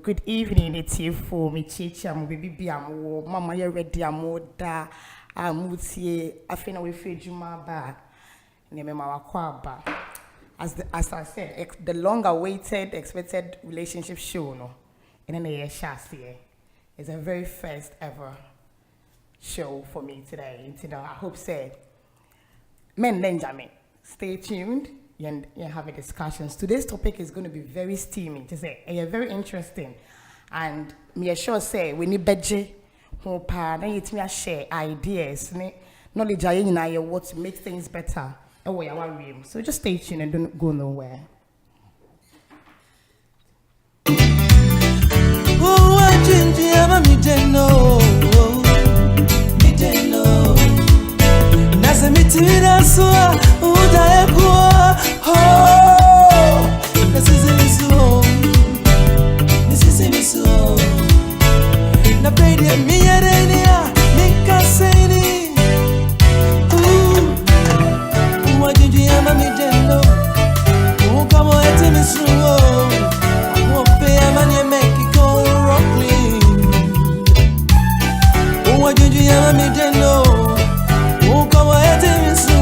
Good evening, it's here for me, Chicha, baby, Mama, you're ready, Amoda, Amutie, I think we feel Juma ba, Nemema Kwaba. As I said, the long-awaited, expected relationship show, no, in a year, it's a very first ever show for me today. I hope, say, men Benjamin, stay tuned, and have a discussions. Today's topic is going to be very steamy, to say, very interesting. And me sure say we need budget, who pa, then it me share ideas, knowledge I what to make things better. So just stay tuned and don't go nowhere. Oh, I didn't know. Me didn't know. Nasa mitira so, uda eko. Oh, this is me so. Na pede mi erenia, mi kaseni. Oh, I didn't me didn't know. Oh, come on, ete me so. Oh, pay a man you make it go rockly. Oh, I didn't me didn't know. Oh, come on, ete me so.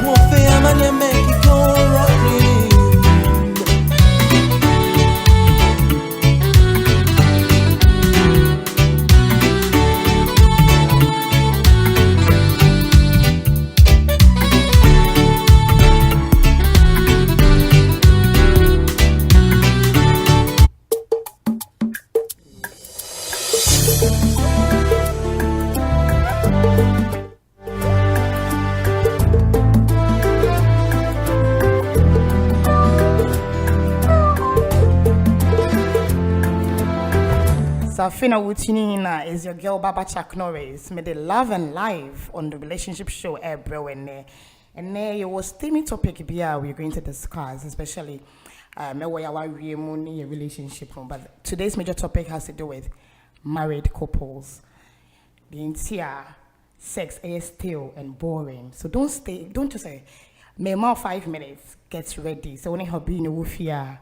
Oh, pay a man you make it go rockly. Safina Wutinina is your girl Baba Chuck Norris. Made the love and life on the relationship show bro and there it was steamy topic we're going to discuss, especially relationship. But today's major topic has to do with married couples. The entire sex is still and boring. So don't just say more 5 minutes, get ready. So only have been a woofia.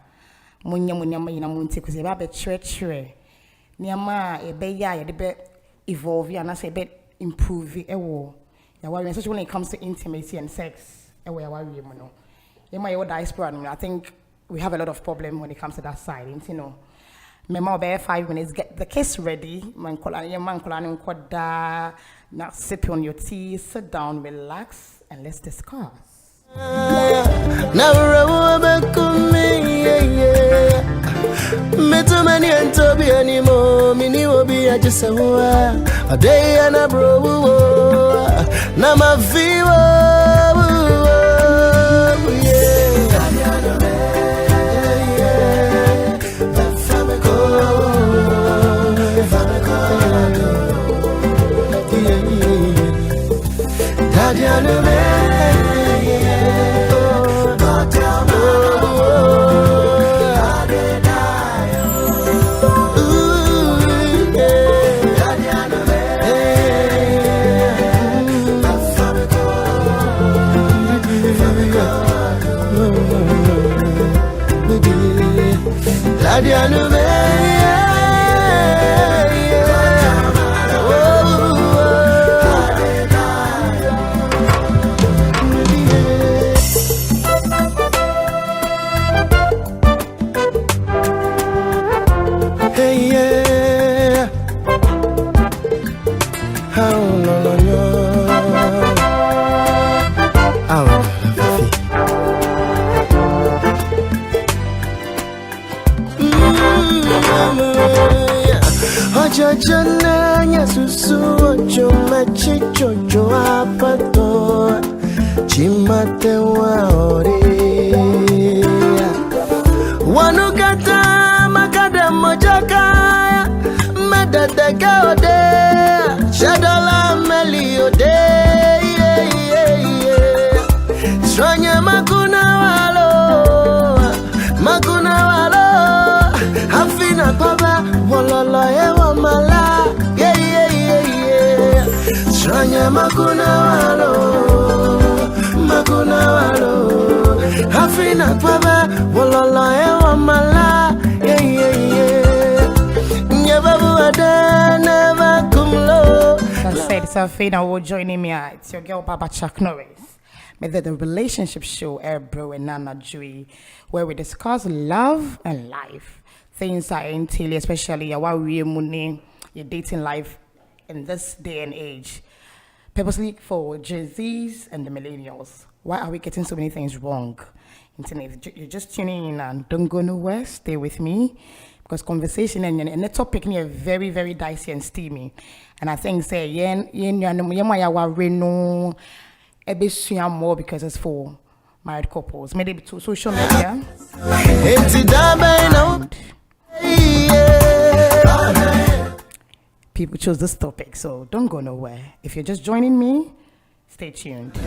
Munya because you have a treachery. Niama a be evolve and I say be improve especially when it comes to intimacy and sex. Diaspora, I think we have a lot of problem when it comes to that side. Memo be 5 minutes, get the case ready. Now sip on your tea, sit down, relax, and let's discuss. Metumani and Toby anymore, Mini will be a just a day and a bro. Nama Viva, Jananya susu choma chicho apato chimate waore wanukata makada mojaka madadaka ode shadala meliode swanya makuna walo hafina baba walala ewa mala Shranya makuna walo hafina baba walala ewa mala nyababu ada never kumlo. That said, Safina will join me. It's your girl Baba Chuck Norris. The relationship show bro and Nana Jui, where we discuss love and life. Things are entail, especially your dating life in this day and age, purposely for Gen Zs and the millennials. Why are we getting so many things wrong? Internet, you're just tuning in and don't go nowhere. Stay with me because conversation and the topic is very, very dicey and steamy. And I think say more because it's for married couples. Maybe to social media. People chose this topic, so don't go nowhere. If you're just joining me, stay tuned.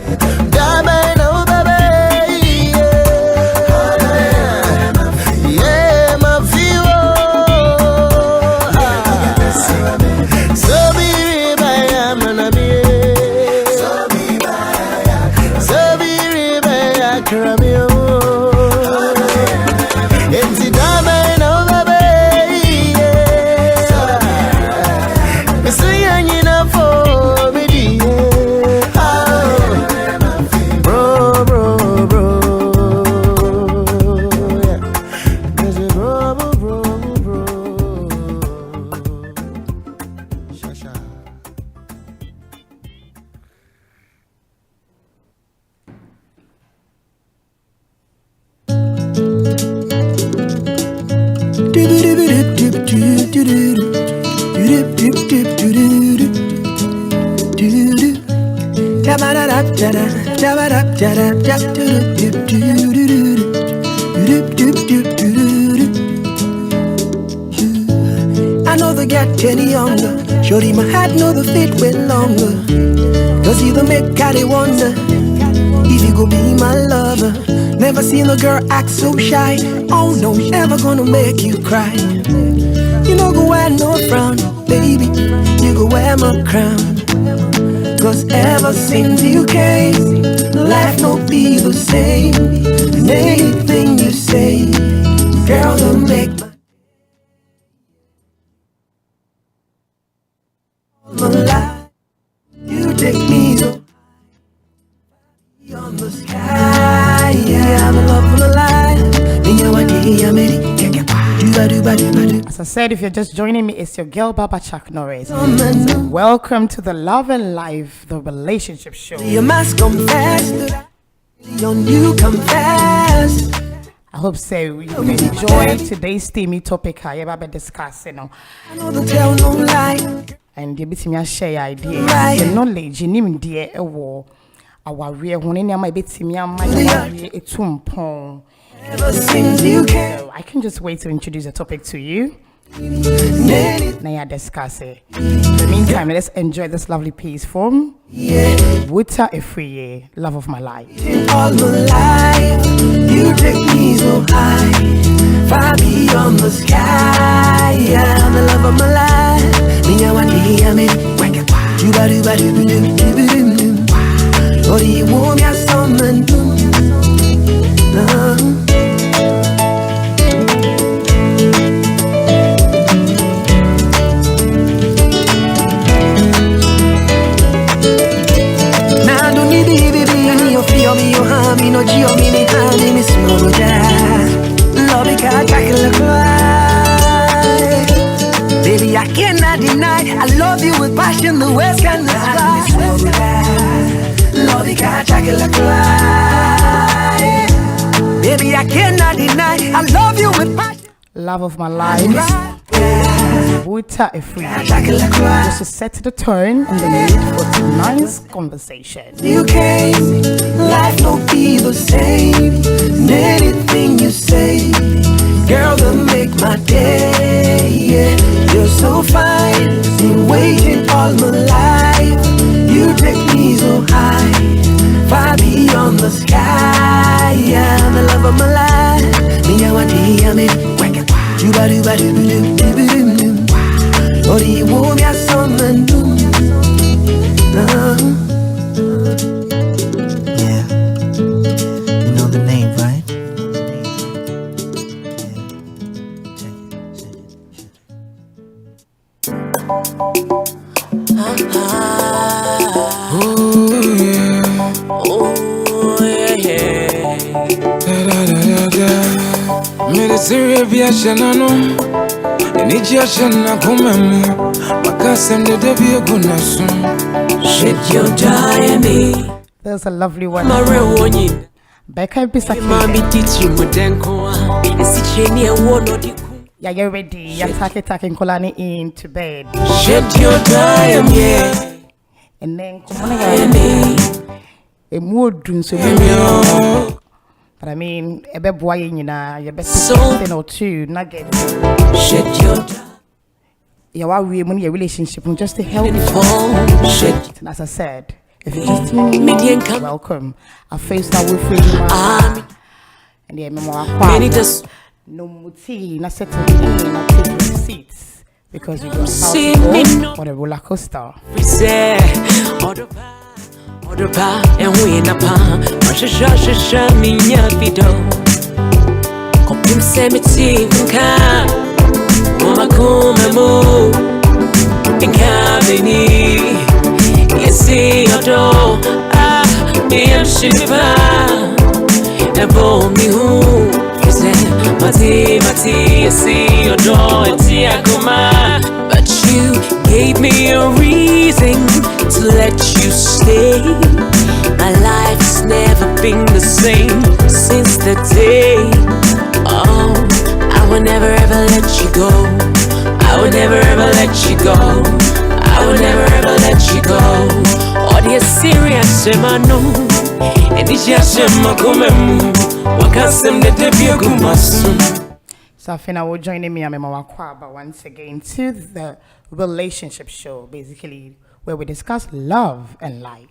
I know the get any younger. Shorty, my hat know the fit way longer. Cause you the make I wonder if you go be my lover. Never seen a girl act so shy. Oh no, ever gonna make you cry. You know go wear no frown, baby. You go wear my crown. Cause ever since you came, life no be the same. And anything you say, girl, you make my life. You take me so high on the sky. Yeah, I'm in love with my life. As I said, if you're just joining me, it's your girl Baba Chuck Norris. Welcome to the Love and Life, the relationship show. You must confess that you confess. I hope so. You enjoy today's steamy topic. I ever discuss, you know. I know the tell no lie. And you bit me share ideas, the knowledge, you need dear a war. Our real one in my bit me and my it's Ever since you came, I can just wait to introduce the topic to you. Now discuss it. In the meantime, let's enjoy this lovely piece from Wuta Efriye, Love of My Life. All my life, you take me so high, far beyond the sky. I'm the love of my life. Me, I want to hear me. You or you want me something. Now don't need baby, you feel me, you harm me, no geo me, me honey, me small down. Love me, can't tackle the cry. Baby, I cannot deny, I love you with passion, the west and the sky. Love me, can't tackle the cry. Baby, I cannot deny, I love you with passion. Love of My Life, Wuta Efriye. Just to set the tone and the mood for tonight's conversation. You came, life no be the same. And anything you say, girl, will make my day. Yeah, you're so fine, been waiting all my life. You take me so high, far beyond the sky. I'm the love of my life. Me, I want to hear me. You badu badu badu badu badu. Or you want me something new. Yeah, you know the name, right? Mediterranean shanano, Nigeria shana kumemu, makasem de debi ogunasun. Shit, you're dying me. There's a lovely one. Becca Bisaki. Yeah, you're ready. You're taking Kolani into bed. Shed your time, yeah. And then come on, a mood doing so. But I mean, a bit boy, you know, your best something or two nuggets. Shed your time. You're in your relationship just to help you. And as I said, if you just welcome, I face that with freedom. And yeah, no muti, not settle in, not take receipts because you don't for the roller coaster. And we in a palm, minya video. Compim semiti, Mama come mo in cabini. You see your door, me and Shiva. Never me who is it? Mati, you see your door, and Tiaguma. But you gave me a reason to let you stay. My life's never been the same since the day. Oh, I will never ever let you go. I will never ever let you go. I will never ever let you go. All the serious no, and it's just my come. Wakasem the debut gumasu. So I will join me and Mama Wakwaba once again to the relationship show, basically where we discuss love and life.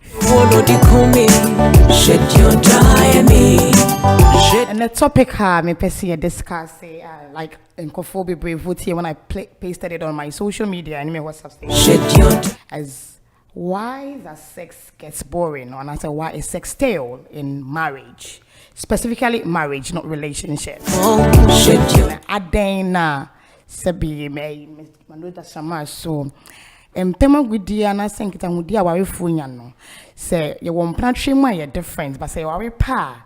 And the topic me personally discuss like Nkofobi brave vote here when I pasted it on my social media and my WhatsApp station as why that sex gets boring, or I say why is sex stale in marriage, specifically marriage, not relationship. Adena sebi me manuta sama so empema gudi ana senkita hudi awarefo nya no say ye won pratwe mu aye different but say ware pa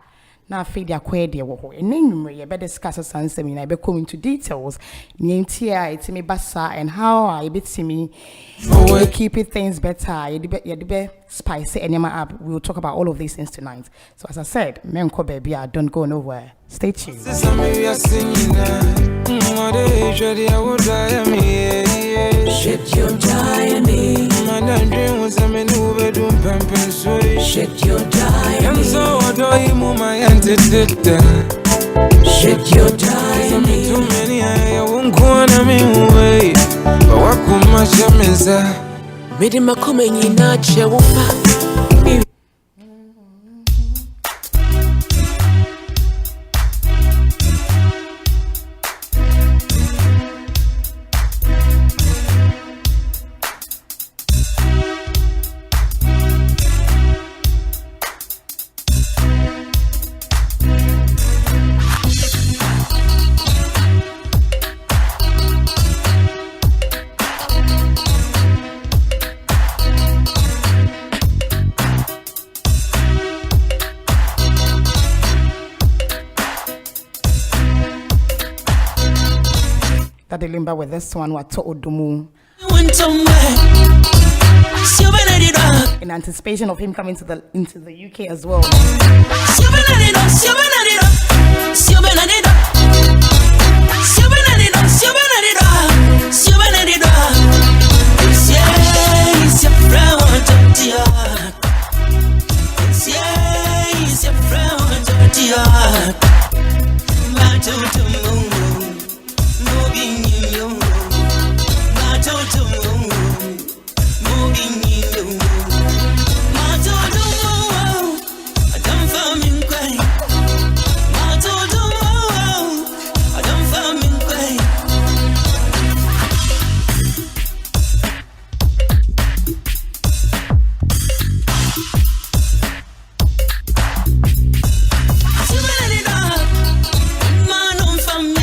na afi dia kwede wo ho enenwumre ye be discuss sansem na be come into details nyentia itimi basa and how I betimi keep it things better ye be spice enema up. We will talk about all of these things tonight. So as I said, menko baby, don't go nowhere. Stay tuned. Shed your diary. My dream was a man who would do pumping sweet. Shed your diary. I'm so adoring, my antecedent. Shed your diary. Too many, I won't go on a mean way. But what could my shaman made him a coming in a chair. That limba with this one what to Odumu. In anticipation of him coming into the UK as well. From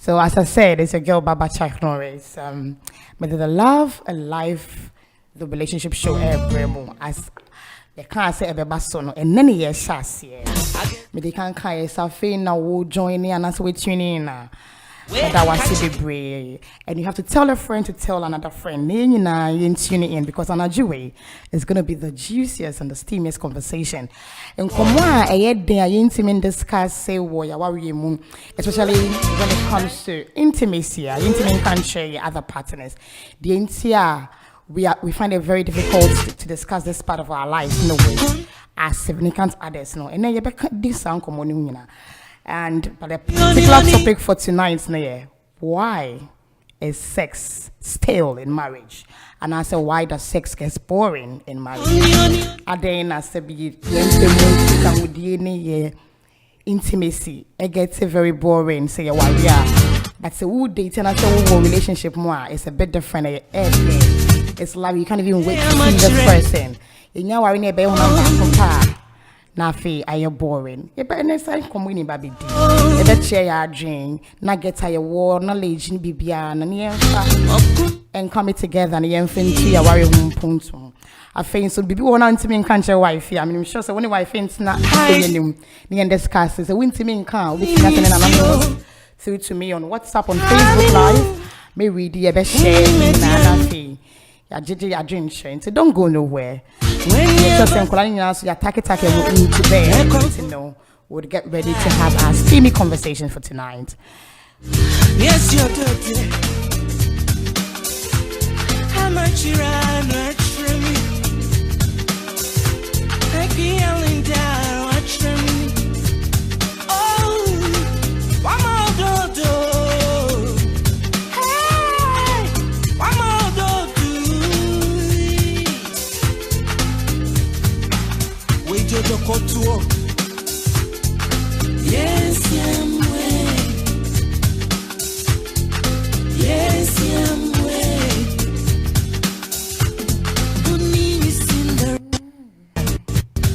So as I said, it's your girl Baba Chuck Norris. But the Love and Life, the relationship show every as they can't say every sono and then years shas here. But they can't carry something now will join in and that's what tuning in. That was the brave, and you have to tell a friend to tell another friend. You tune in because on a Jewy it's gonna be the juiciest and the steamiest conversation. And come on, I had there intimate discuss say especially when it comes to intimacy. Intimate can share your other partners. The entire we find it very difficult to discuss this part of our lives in a way as significant others. No, and then you better this sound common. And but the particular topic for tonight, why is sex stale in marriage? And I said, why does sex get boring in marriage? And then I said, intimacy, it gets very boring. Say, but say, who date and I say, who relationship more? It's a bit different. It's like you can't even wait to see the person. You know, I never na fe aye boring. You better next time come in baby D. You better share your drink, na get your war, knowledge ni bibia na ni and come it together and you finti ya worry home punto. I think so bibi wona ntimi nka nche wife. I mean sure so when wife finti na ni discuss so we ntimi nka we can na through to me on WhatsApp on Facebook live. May read you better share na fe. Ya jeje ya drink share. So don't go nowhere. When you just so we'll get ready to have our steamy conversation for tonight. Yes, you're dirty. How much you run, watch from me. I keep yelling down, watch from me. Oh, one more do. Hey, one more do. The contour. Yes, I'm way. Yes, I'm way. Who need me Cinderella?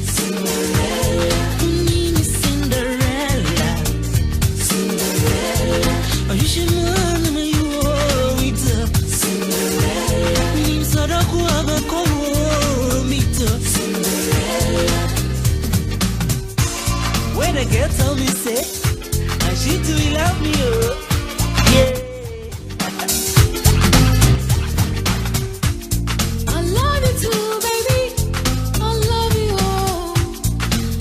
Cinderella. Who need me Cinderella? Cinderella. Oh, you should know me, you owe me to Cinderella. Me so da kuaba komo me to Cinderella. When a girl told me say, and she do love me, oh, yeah. I love you too, baby. I love you, oh.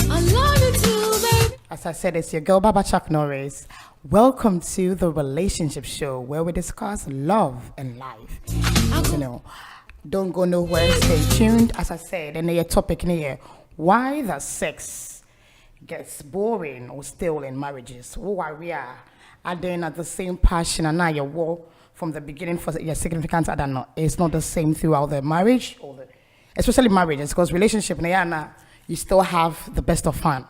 I love you too, baby. As I said, it's your girl Baba Chuck Norris. Welcome to the relationship show where we discuss love and life. You know, don't go nowhere, stay tuned. As I said, and your topic here, why the sex gets boring or still in marriages. Why we are then at the same passion and now your war from the beginning for your significant other. No, it's not the same throughout the marriage or especially marriages because relationship you still have the best of fun.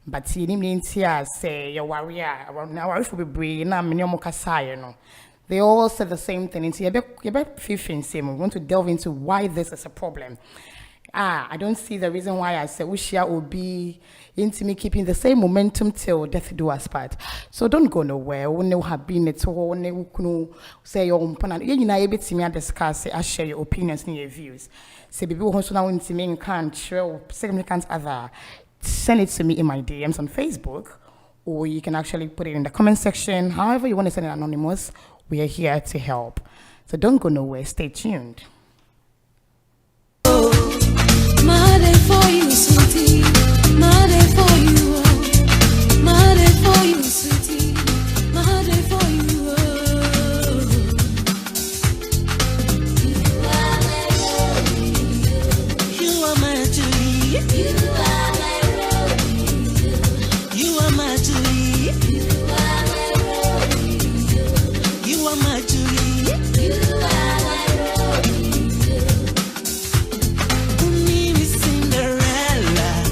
But you need to say your warrior now if we be na no. They all said the same thing. Into you bet we want to delve into why this is a problem. I don't see the reason why I said Ushia will be into me keeping the same momentum till death do us part. So don't go nowhere. When you have been at all, when you say your own plan, you know, able to me discuss, I share your opinions and your views. Say, people who now into me can't share significant other. Send it to me in my DMs on Facebook, or you can actually put it in the comment section. However you want to send it anonymous, we are here to help. So don't go nowhere. Stay tuned. My day for you, sweetie. My day for you, oh. My day for you, sweetie. My day for you, oh. You are my Julie. You are my Romeo. You are my Julie. You are my Romeo. You are my Julie. You are my Romeo. Who need me Cinderella?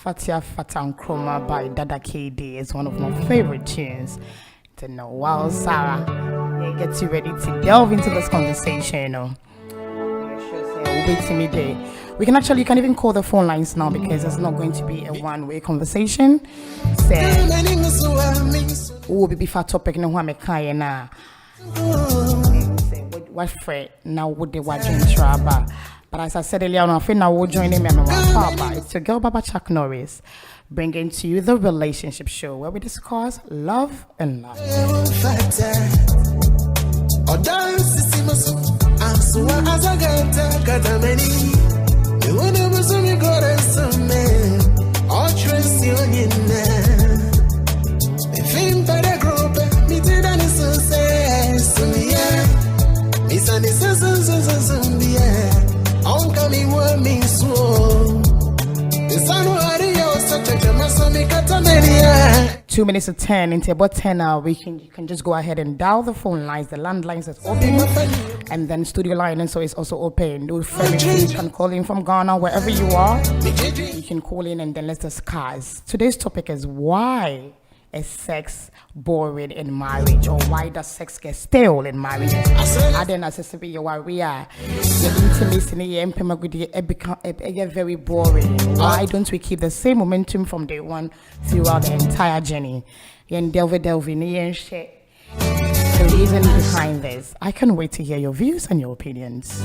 Fatia Fatan Chroma by Dada KD is one of my favorite tunes to know. Wow, Sarah, yeah, get you ready to delve into this conversation, you know. We can actually, you can even call the phone lines now because it's not going to be a one-way conversation. So, we'll be for topic no one make na. What for now would they watch in trouble? But as I said earlier on, I think now we'll join him and Papa. It's your girl Baba Chuck Norris bringing to you the relationship show where we discuss love and life. Two minutes to 10 into about 10 hours, you can just go ahead and dial the phone lines. The landlines is open, and then studio line, and so it's also open. You can call in from Ghana, wherever you are. You can call in and then let's discuss. Today's topic is why is sex boring in marriage, or why does sex get stale in marriage? I don't necessarily you are the intimacy it very boring. Why don't we keep the same momentum from day one throughout the entire journey? And delve and share the reason behind this. I can't wait to hear your views and your opinions.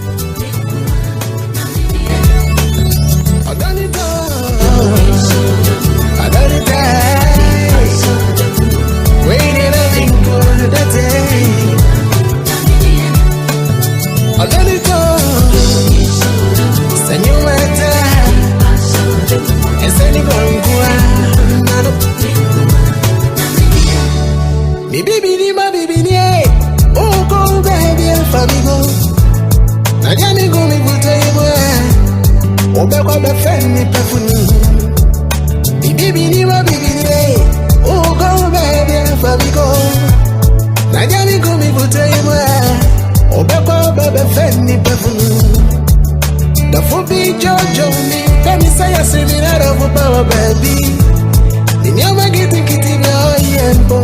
Waiting a thing for the day. I let it go. Señorita, ese ni guangua. Mi baby ni ma baby ni. Oh go baby famigo. Na jami go mi buta yemo. Obe kwa be feni pefuni. Mi baby ni ma baby ni. Oh go baby famigo. Na jami go mi buta yemo. Obe kwa be feni pefuni. The fobi jojo me. Let me say I see me out of a power baby. The new magazine kitty me oh yeah bo.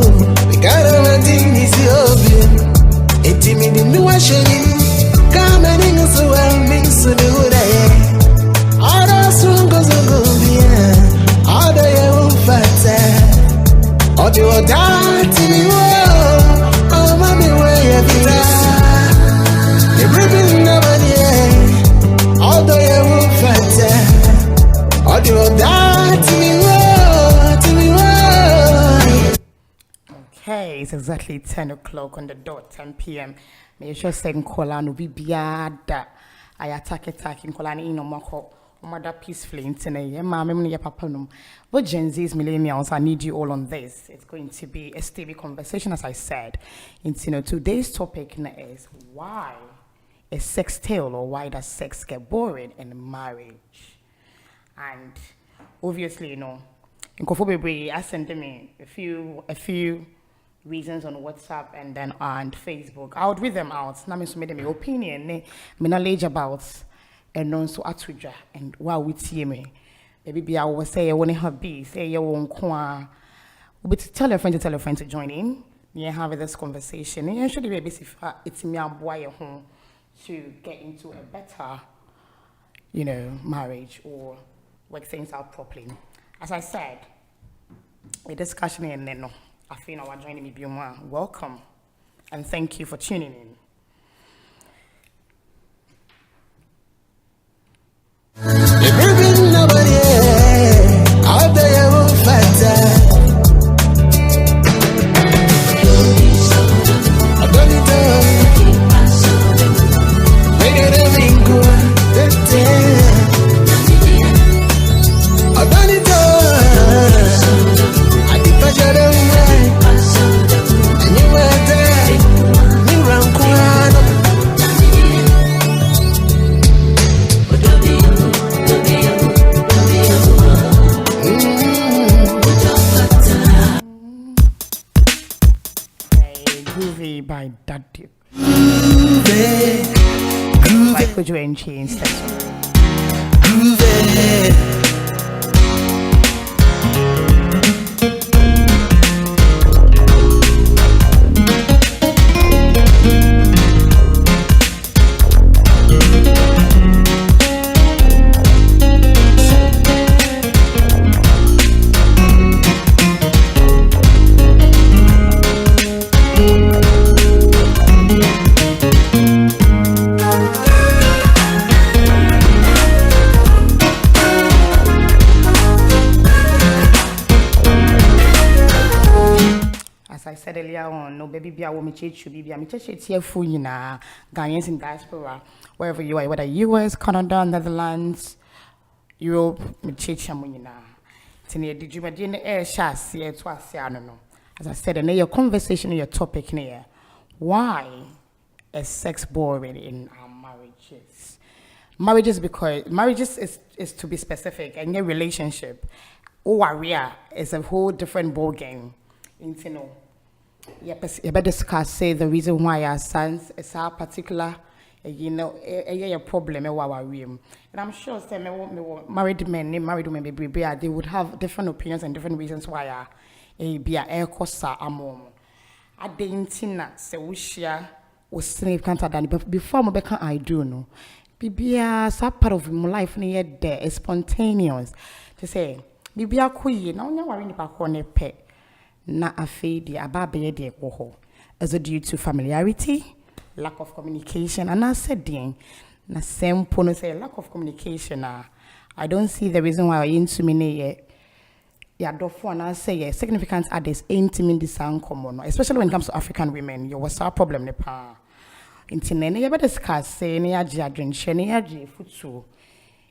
We got a thing is your it's me the new showing. Come and in so well me so the good I all the soon goes on go yeah. All the you fat all the other to me oh mommy where you be everything nobody all the you fat all the other to me Okay, it's exactly 10 o'clock on the dot, 10 p.m. May sure saying Kola no be biada. I attack in Kola in no moko. Mother peacefully in Tene, mamma, ya papa no. But Gen Z's millennials, I need you all on this. It's going to be a steady conversation, as I said. Today's topic is why is sex stale, or why does sex get boring in marriage? And obviously, in Kofobe, I sent me a few reasons on WhatsApp and then on Facebook. I would read them out. Now, I made my opinion, my knowledge about and also atuja and why we see me. Maybe I will say I want to have be say you won't qua. But tell a friend to join in. Yeah, have this conversation. And should be if it's me and boy at home to get into a better, marriage or work things out properly. As I said, a discussion and then I feel now joining me. Welcome and thank you for tuning in. Everything nobody out there you will fight. I done it all. Make it everything good. I done it all. I did what you don't like. And you were there. Me round corner. By Daddy. Like could you and change that? said earlier on, no baby be a woman church be a church here for you now, Ghanaians in diaspora, wherever you are, whether US, Canada, Netherlands, Europe, me church amunina. Tini did you imagine air shas here to us? I don't know. As I said, and your conversation, your topic here, why is sex boring in our marriages? Marriages, because marriages is to be specific, and your relationship, warrior is a whole different ball game. You know, you better discuss say the reason why our sons is our particular, you know, a problem. And I'm sure say married men, married women, they would have different opinions and different reasons why be a air costa among. I didn't say we share was significant than before I do know. Bibia some part of my life near there is spontaneous. To say Bibia queen, now you're worrying about one pet. Na afedi ababe de ekwo as due to familiarity, lack of communication, and I said na simple no say lack of communication. I don't see the reason why into me yeah do for and I say significant others intimate this common, especially when it comes to African women. You was our problem ne pa intine you better discuss say ne agye drink shene agye futu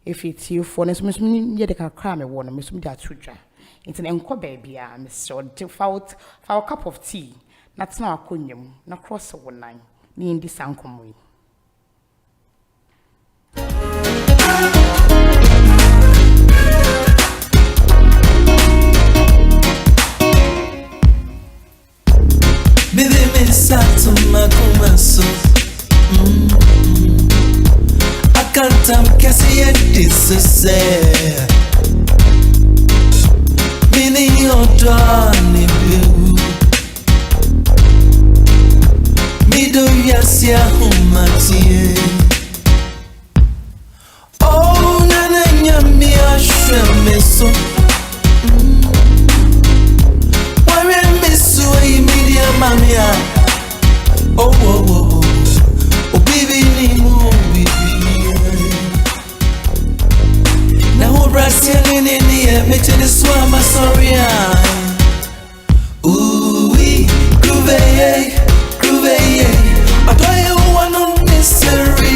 if it's you for no so me ye de kakra me won me so me da tudwa. It's an enko baby, Mr. Fout for a cup of tea. That's not a cunyum, not cross one line. Ni in this uncle. Baby, me sato makumaso. I can't tell kasi this is meaning your darling blue. Mido yasia humatie. Oh nana nyami ashwemeso. Where misu media mamia. Oh oh oh oh baby ni mo baby. Now Brazil in India, me tell the swam sorry. Ooh wee, groove. I do you want no mystery?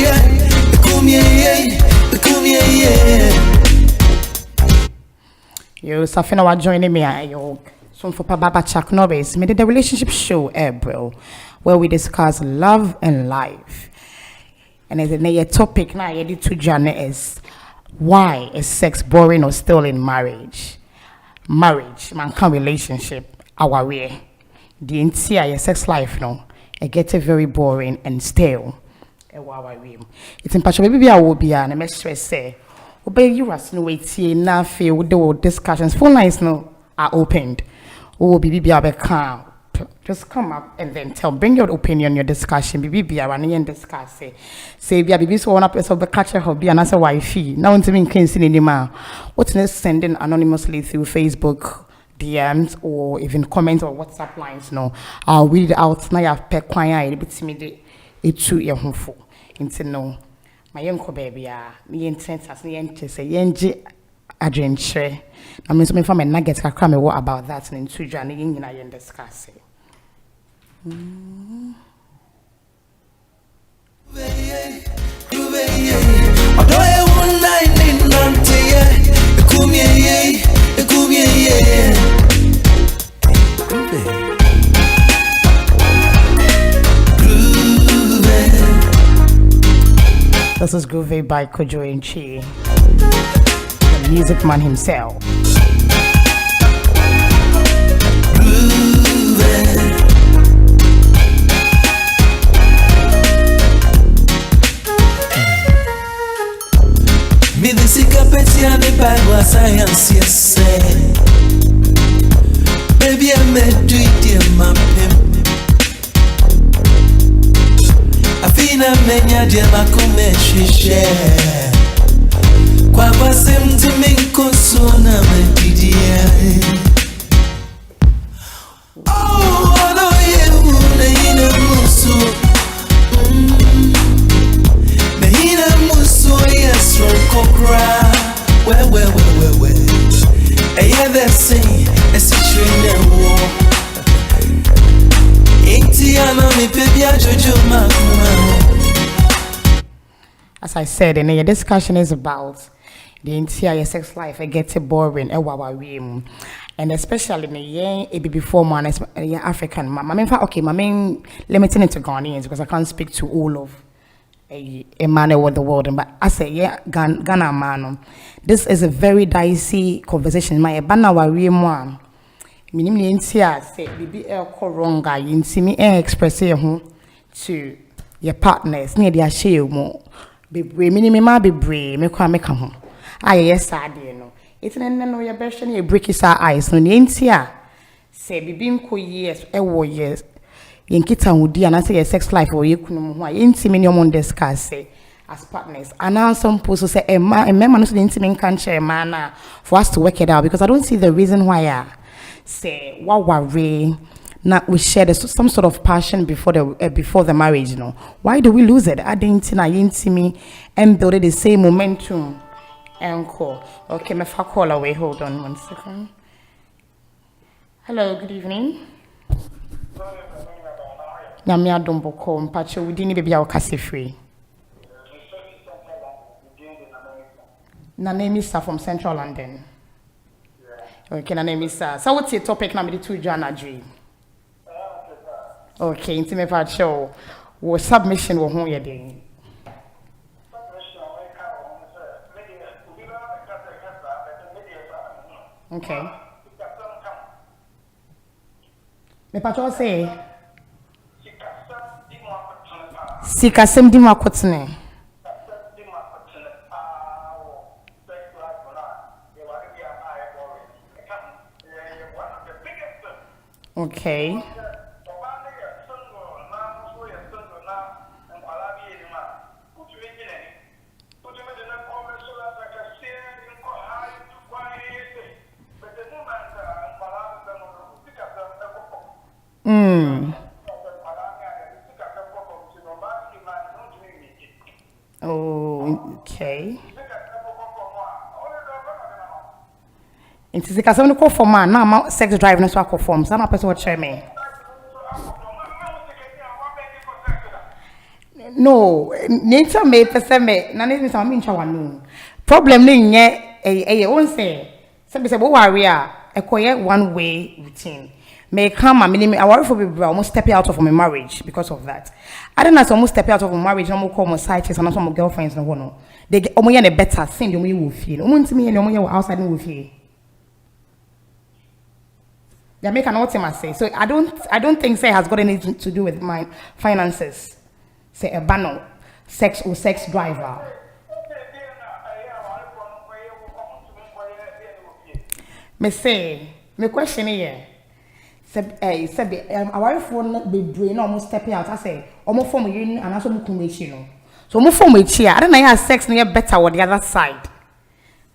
Come here. You Safina wa joining me yo. So for Baba Chuck Norris, made the relationship show bro, where we discuss love and life. And as a topic now, you to journey is why is sex boring or still in marriage? Marriage, mankind relationship, our way. The entire sex life, no, it gets very boring and stale. It's impossible. Maybe I will be an MSS say, obey you as no wait here, now feel with the discussions. Phone lines no are opened. Oh, BB calm. Just come up and then bring your opinion, your discussion. BB and discuss. Say, BB so one up as of the catcher hobby and as a wifey. Now, into me, can't see anymore. What's next? Sending anonymously through Facebook DMs or even comments or WhatsApp lines. No, I'll read it out. Now, I've paid quite a bit me. It's too your home for. Into no, my young baby, me intent as me enter say, Yenji adventure. I mean, something from a nugget. I can't what about that and into journey in I discuss it. This is Groovy by Kojo Inchi, the music man himself. Me the peti and the Bible science yes baby I met do it my pim Afina menya de makume shishe kwa basem to me konsona medidia oh no you na ina musu na ina musu yes from kokra well I hear them sing as a train war As I said, and the discussion is about the entire sex life. I get it boring, and especially in the year before man, African. Okay, my main limiting it to Ghanaians because I can't speak to all of a man over the world. But I say, yeah, Ghana man. This is a very dicey conversation. My banner worry one. Minimally entire say, baby, wrong guy. You see me express to your partners near their share more. Be minimum be brave, make home. Ah, yes, I know. It's an no your best and you break his eyes. No, the say, be being years, years. Yinkita would and I say a sex life or you couldn't intimate on discuss say as partners. And now some people say a man not intimate can share man for us to work it out because I don't see the reason why I say what worry. Now we share some sort of passion before the marriage, you know. Why do we lose it? I didn't intimate and build the same momentum. Encore. Okay, my phone call away. Hold on 1 second. Hello, good evening. Namia Domboko, Mpacho, we didn't baby our case free. Na name is from Central London. Okay, na name is so what's your topic number 2 Joanna Dream? Okay, intimate part show. What submission will home your day? Okay. Me patrol say. Sika sem di makotene. Okay. Oh, okay. It's because I'm going for man. Now I'm sex drive no so I form. So I'm a person what share me. No, nature may person me. Na need me some mean chawa no. Problem ni nye won't say. Some say what worry a quiet one way routine. May come a minimum. I worry for people almost stepping out of my marriage because of that. I don't know, almost step out of my marriage. I'm call my side chicks and some girlfriends. No, they get a better thing than we will feel. To me, and outside will feel. They make an ultimate say. So I don't think say has got anything to do with my finances. Say a banner, sex or sex driver. Me say, my question here. Our phone be brain almost stepping out. I say, almost form union and also mukumation. So, more form with cheer. I don't know how sex near better or the other side.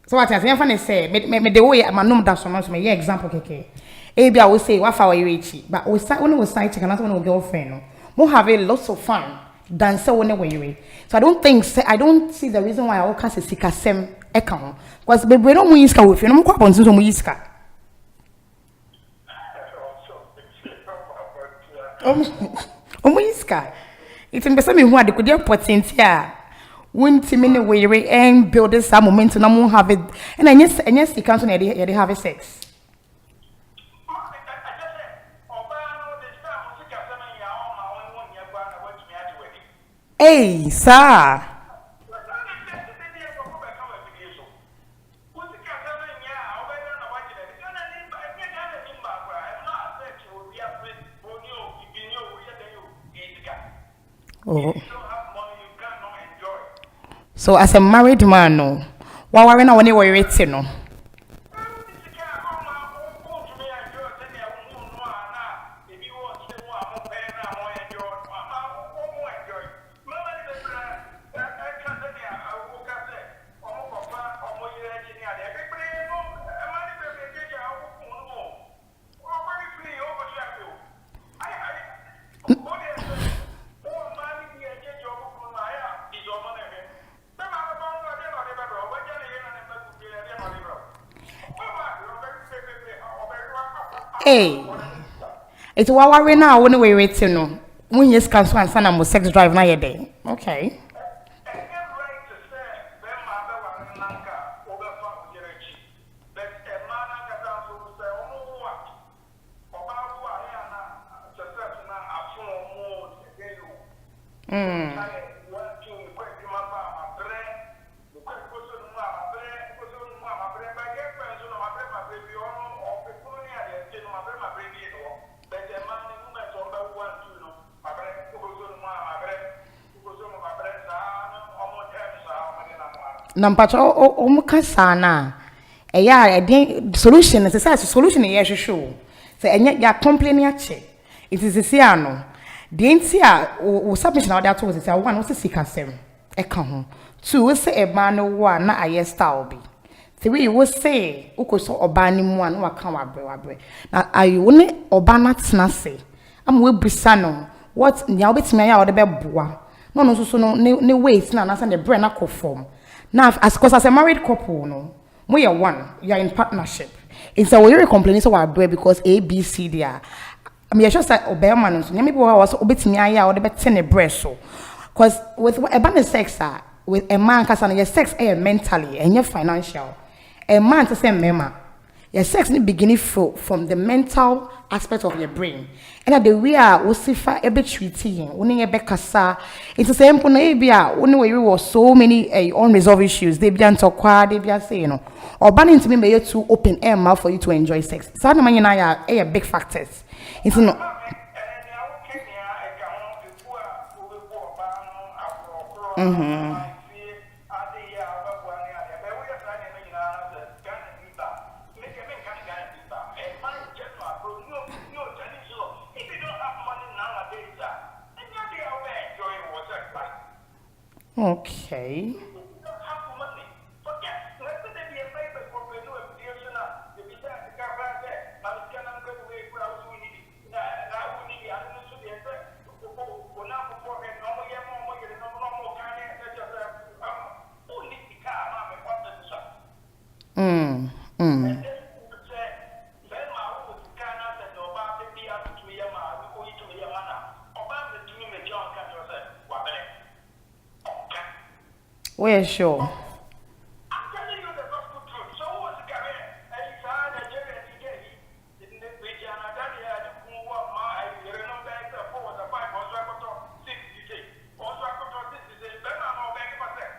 So, what I think, say, me the way my number does so much. My example, okay. Maybe I will say, what for you reachy, but we start when we side chick and not one girlfriend. More have a lots of fun than so when we. So, I don't see the reason why I all can't say sika sem account because we don't win iska with you. No more on to iska. Iska. It's in the who had the potential. Won't see many way and build this momentum. I won't have it. And yes, you can't have a sex. Hey, sir. Oh. So as a married man, no, why are we not when we're waiting, no? Hey, it's what we now when we're waiting, no. when you scan so and son am sex drive na yede. Okay. Nampacho omuka sana eya den solution is say solution e hwehwe say enya ya complain ache it is say ano the ntia o submission na that was say one o say kasem e ka ho two we say e ma no one na aye style bi three we say ukoso oba ni mu an waka wabre na ayo ne oba na tena se am we brisa no what nya obetimi ya o de be boa no no so no ne wait na say the brain na conform. Now, as a married couple, no, we are one. You are in partnership. It's a way complaining so because A, B, C, D. I mean, I just said Obama. So maybe we was obey me. I or the better a breast so, because with a band of sex, with a man, cause your sex mentally and your financial. A man to say mema. Your sex need beginning from the mental aspect of your brain. And that the way we see for every treaty, only a bekasa. It's the same for Nabia. Only way we was so many unresolved issues. They be antoquar, they be say, you know, or banning to me may you to open air mouth for you to enjoy sex. So the man and I are big factors. It's not. Okay. We're sure. I'm telling you the gospel truth. So what's the career? And it's hard to get it again. In the region, I got the other who want my remember the 4 or 5 or 6 days. Also, I got 6 days. Then I'm all back myself.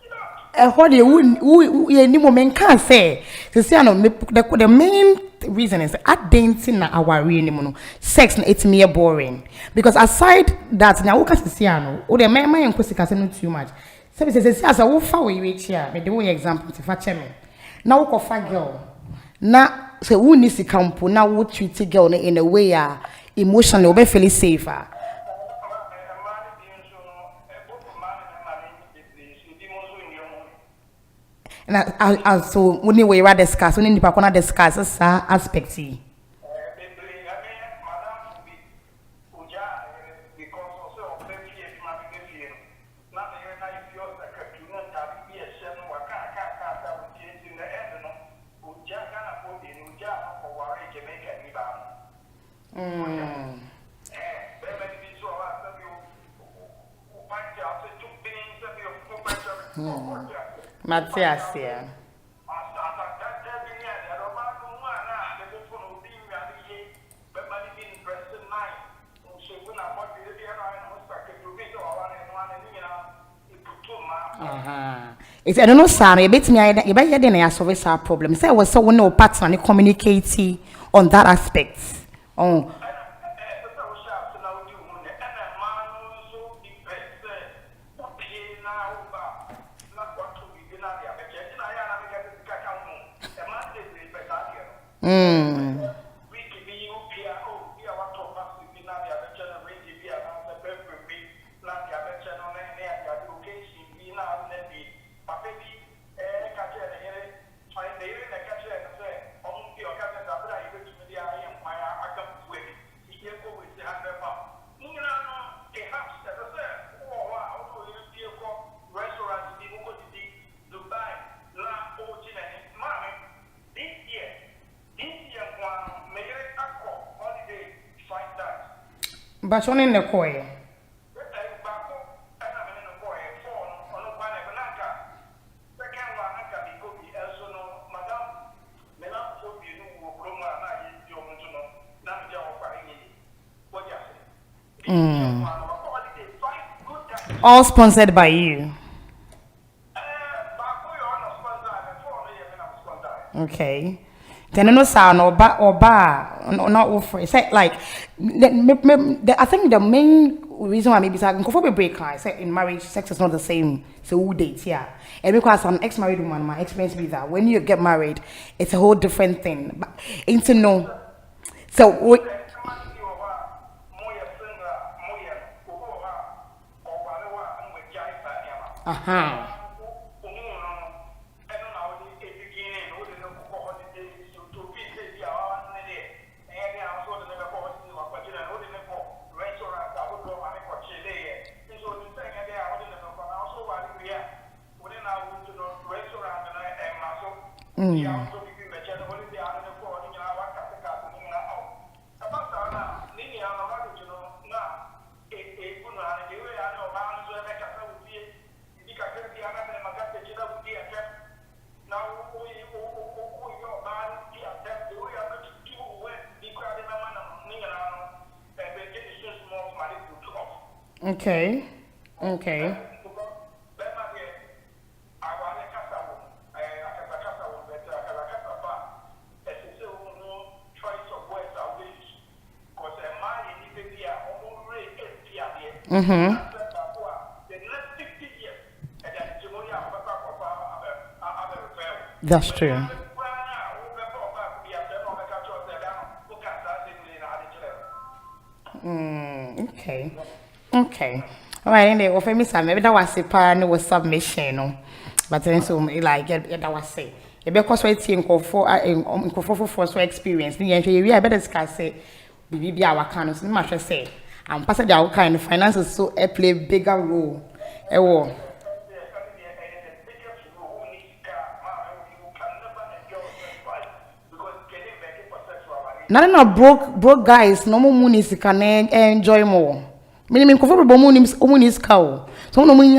You know. What you any woman can say. To say, the main reason is at dancing na our real sex na it's mere boring. Because aside that, now what can say, or the man and Kusikasa too much. So as a wolf we reach here, but the way example to fetch me. Now go for girl. Now say who needs to come now we treat a girl in a way emotionally or be feeling safer. And also when we rather discuss, when the partner discuss this aspect. Matthias here. It's I don't know, Sarah. You bet me, you bet you didn't solve our problem. Say I was so no partner communicating on that aspect. Oh. But only in the coy. All sponsored by you. Okay. Then no sound or bar not offer. It's like I think the main reason why maybe I can go for a break. I said in marriage, sex is not the same. So who dates, yeah. And because I'm ex-married woman, my experience be that when you get married, it's a whole different thing. But into no. So okay. That's true. Okay. All right, and offer me some. Maybe that was a pan with submission, no. But then so like that was say. Because we see for so experience. We better discuss say. Be our kind of so much say. And passage our kind of finances so play bigger role. No broke guys no more money can enjoy more. Meaning comfortable money is cow. So no money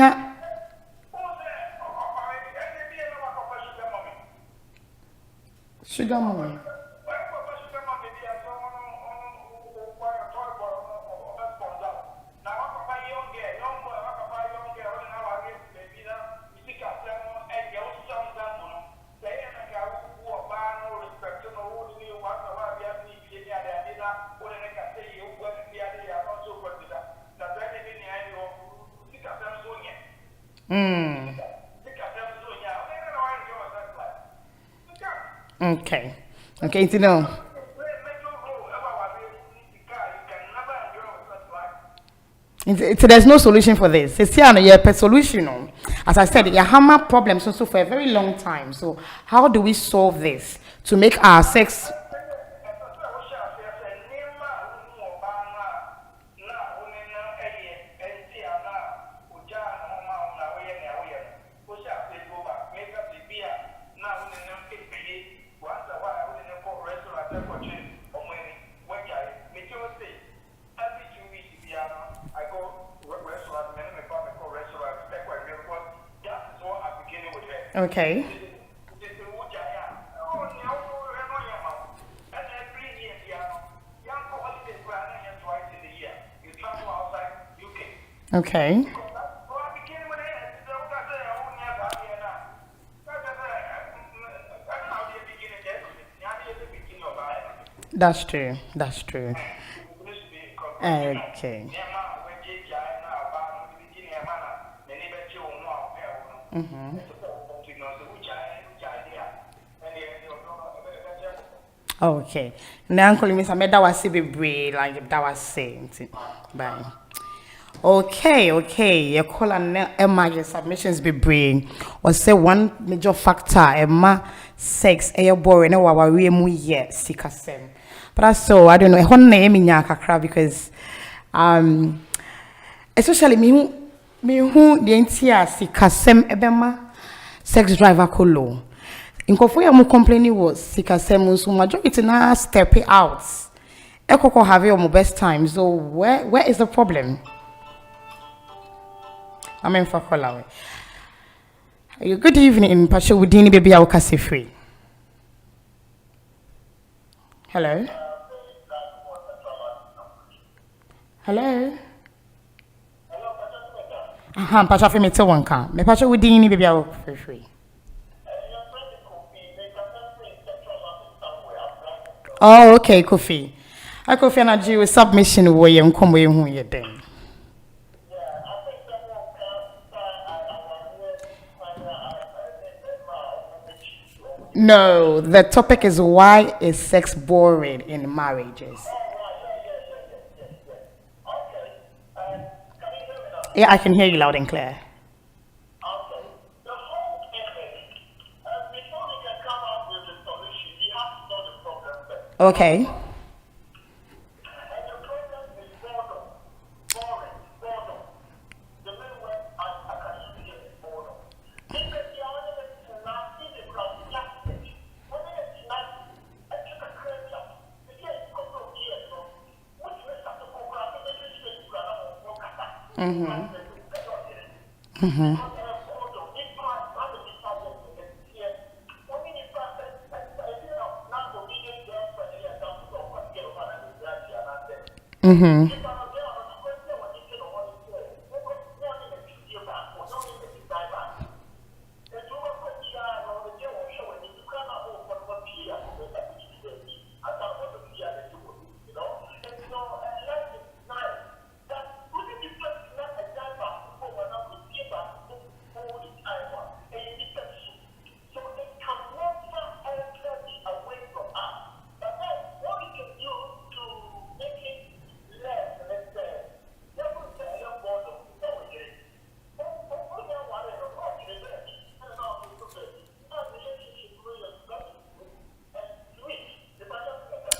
sugar mommy. Okay, to know. There's no solution for this. It's here a solution. As I said, you have problems also for a very long time. So how do we solve this to make our sex? Okay. Okay. That's true. Okay. Okay. Now, calling me some that was be like that was saying. Bye. Okay. You call on Emma submissions be brain or say one major factor Emma sex air boring or our real yet sick as them. But that's so I don't know. One name in Yakakra because especially me who the entire sick as them ebema sex driver colo. In Kofoya mo complaining was sick as them so majority na step out. Ekoko have your best time. So where is the problem? I'm in for Kolawe. Good evening, Pasha Udini baby Awokase free. Hello. Hello. Pasha Femi Tewanka. Me Pasha Udini baby Awokase free. Oh, okay, Kofi. I Kofi and I do a submission where you come where you then. No, the topic is why is sex boring in marriages? Yeah, I can hear you loud and clear. Okay.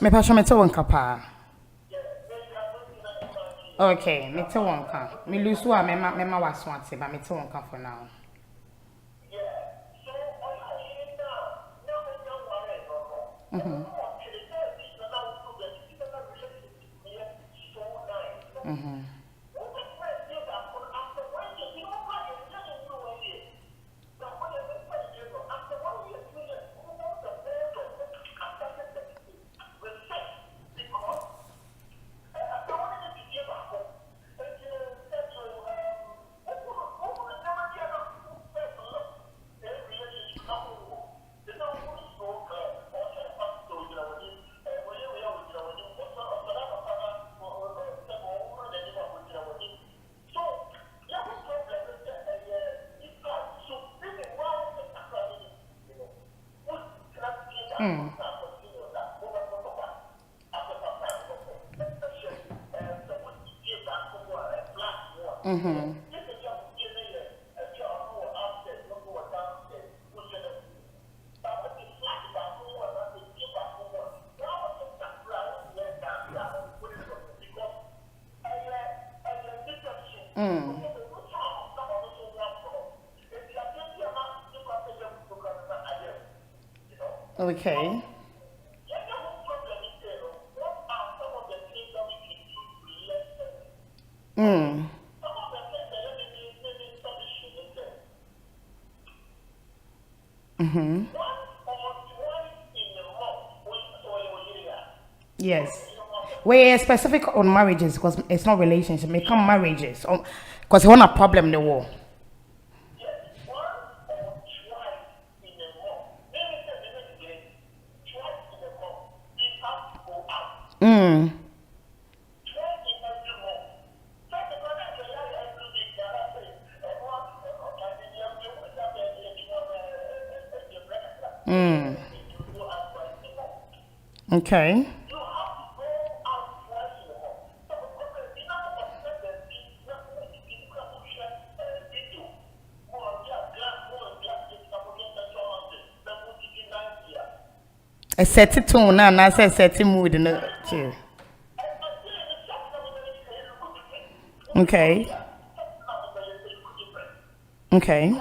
Me passion me Tewanka pa. Okay, me Tewanka. Me lose one, me was one, but me Tewanka for now. Okay. Yes. We're specific on marriages because it's not relationship. It come marriages. Because one a problem in the war. Okay. A set tone and I said set mood in the chair. Okay. Okay.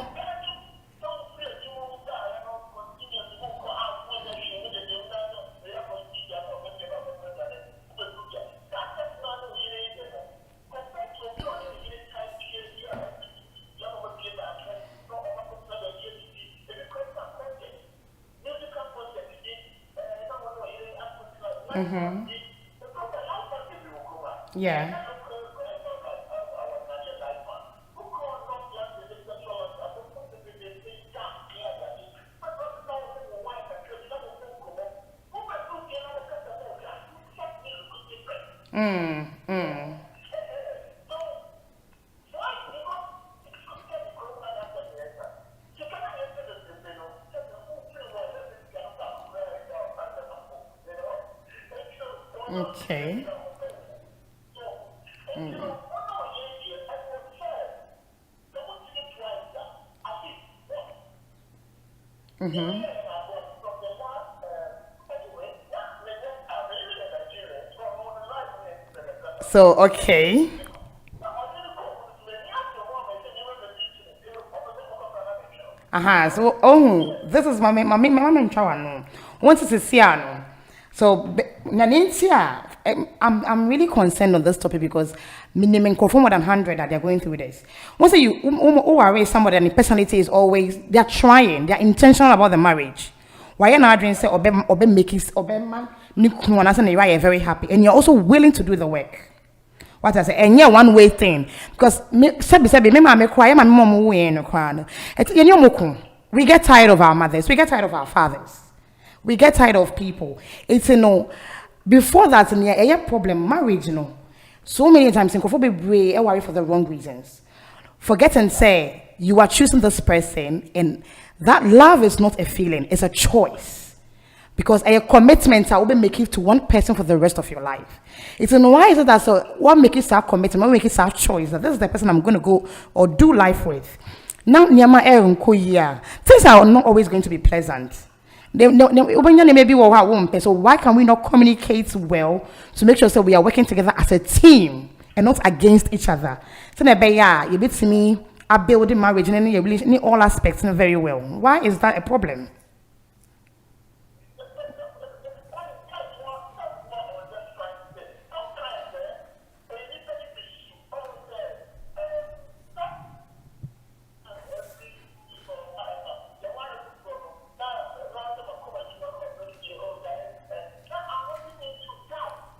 Yeah. Okay. So, okay. So, oh, this is my mom and Chawano. Once it's a Siano. So, Nanintia, I'm really concerned on this topic because minimum confirm more than 100 that they're going through this. Once you are somebody and the personality is always, they're trying, they're intentional about the marriage. Why are not doing say, obe make it, obe man, you are very happy and you're also willing to do the work. What I say, and yeah, one way thing because we get tired of our mothers, we get tired of our fathers, we get tired of people. It's before that in a problem marriage, so many times in worry for the wrong reasons. Forget and say you are choosing this person, and that love is not a feeling, it's a choice. Because a commitment will be making to one person for the rest of your life. It's why is it that so what makes it our commitment, what makes it our choice that this is the person I'm going to go or do life with. Now things are not always going to be pleasant. They may be so why can we not communicate well to make sure that we are working together as a team and not against each other? So you bit to me, I build marriage and in all aspects very well. Why is that a problem?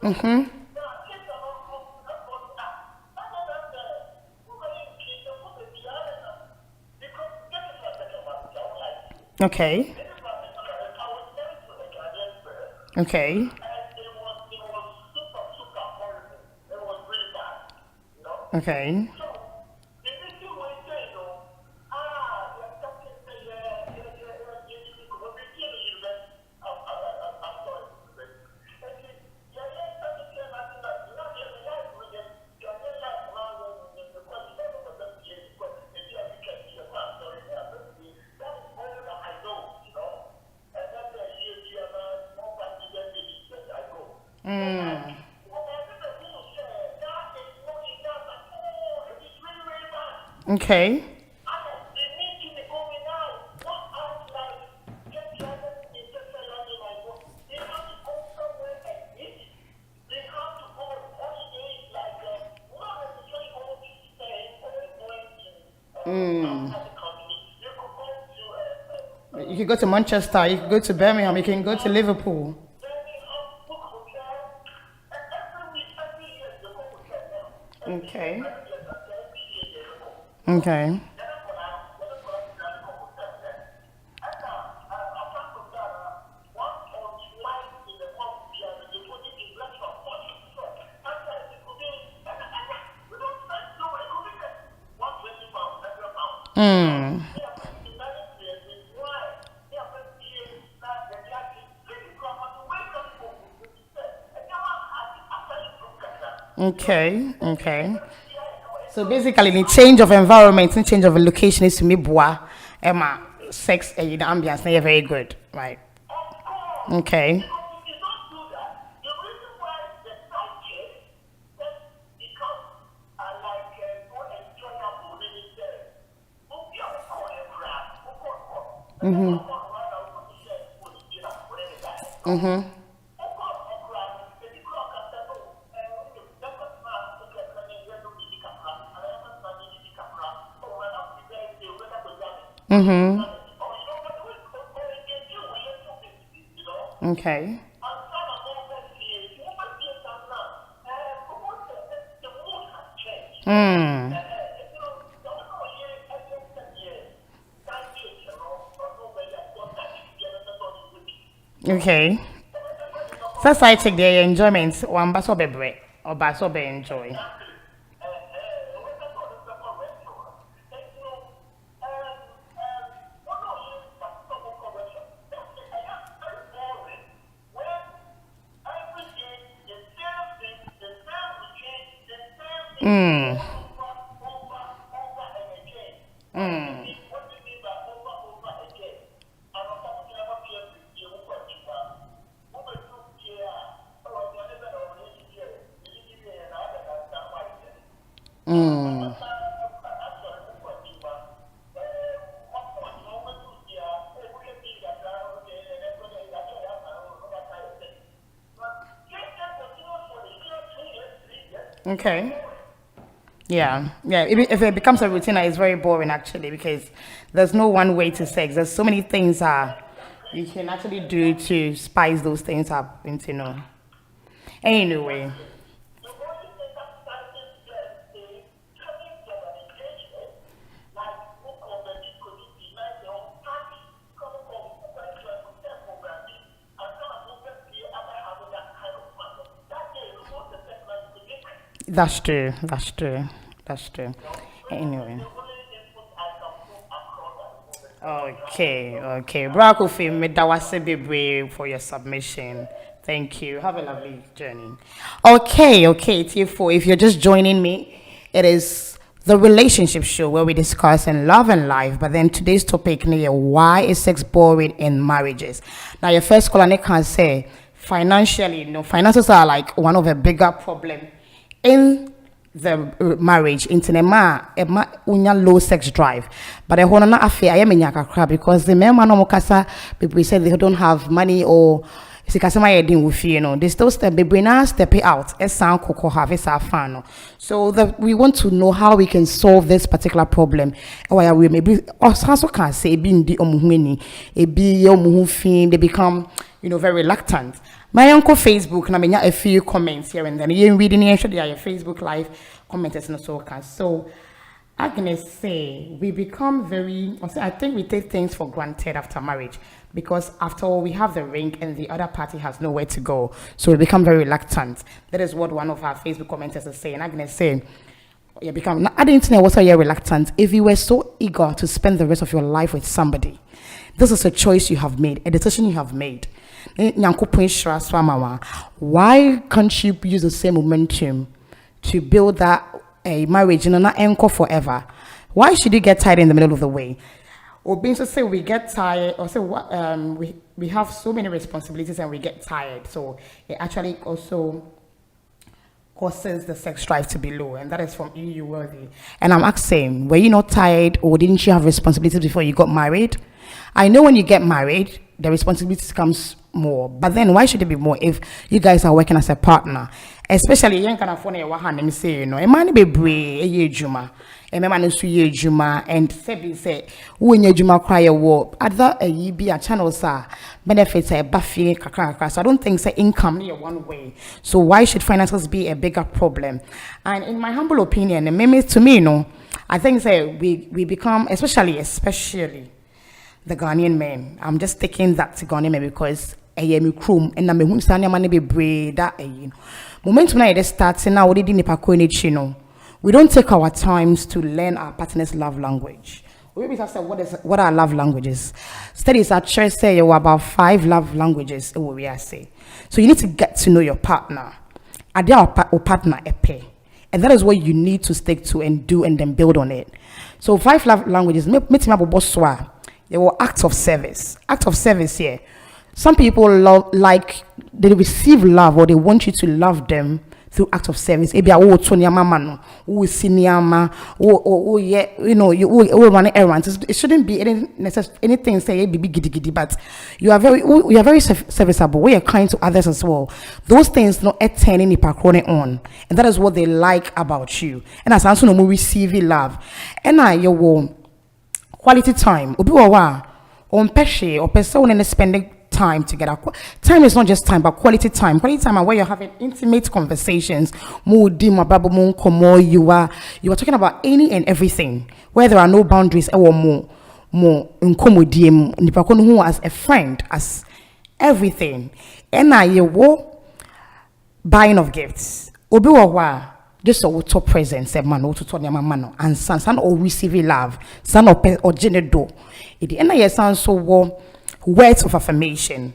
Okay. Okay. Okay. Okay. You can go to Manchester, you can go to Birmingham, you can go to Liverpool. Okay. Okay. Okay, okay. So basically, the change of environment and change of location is to me boa, Emma, sex and the ambience, they are very good, right? Okay. Okay. Okay. First I take the enjoyment one baso bebre or baso be enjoy. Okay. Yeah, yeah. If it becomes a routine, it's very boring actually because there's no one way to sex. There's so many things you can actually do to spice those things up into Anyway, that's true. That's true. That's true. Anyway. Okay. Brakofi, medawase bebre for your submission. Thank you. Have a lovely journey. Okay. T4, if you're just joining me, it is the relationship show where we discuss in love and life. But then today's topic, why is sex boring in marriages? Now, your first caller can say, financially, finances are like one of the bigger problem in the marriage into the unya low sex drive, but I want to affair I am in yakakra because the men no mukasa people say they don't have money or they still step it out as sound cocoa have is our fan. So we want to know how we can solve this particular problem. Why we maybe also can say being the they become very reluctant. My uncle Facebook, and I mean a few comments here and then. You reading your Facebook live commenters and so on. So I'm gonna say we become I think we take things for granted after marriage because after all we have the ring and the other party has nowhere to go. So we become very reluctant. That is what one of our Facebook commenters is saying. I'm gonna say I didn't know what you're reluctant. If you were so eager to spend the rest of your life with somebody, this is a choice you have made, a decision you have made. Why can't you use the same momentum to build that a marriage and not anchor forever? Why should you get tired in the middle of the way? Or being to say we get tired, or say we have so many responsibilities and we get tired, so it actually also causes the sex drive to be low, and that is from EU Worthy. And I'm asking, were you not tired, or didn't you have responsibilities before you got married? I know when you get married, the responsibilities comes more, but then why should it be more if you guys are working as a partner? Especially young kind of funny and say, a man be brave, a juma, a man is juma, and say, when you juma cry a war, other a be a channel, sir, benefits a buffy, so I don't think say income near one way. So why should finances be a bigger problem? And in my humble opinion, and maybe to me, I think say we become, especially the Ghanaian men. I'm just taking that to Ghanaian men because I am chrome and I'm a money be brave that moment when I start now we didn't we don't take our times to learn our partner's love language. We maybe say what are love languages? Studies at church say about 5 love languages we are say. So you need to get to know your partner. Are they our partner a pair? And that is what you need to stick to and do and then build on it. So 5 love languages, there were acts of service. Act of service here. Some people they receive love or they want you to love them through acts of service. Maybe you run errands. It shouldn't be anything say giddy, but you are very serviceable. We are kind to others as well. Those things not turn any on, and that is what they like about you. And as also no receiving love, and your quality time. Obi wa on peshe or person and spending time together. Time is not just time, but quality time. Quality time where you're having intimate conversations. You are talking about any and everything, where there are no boundaries or more who as a friend, as everything. And buying of gifts. Obi wa just a top presents a man to turn your man and son or receiving love, son or genido. It end of sound so words of affirmation.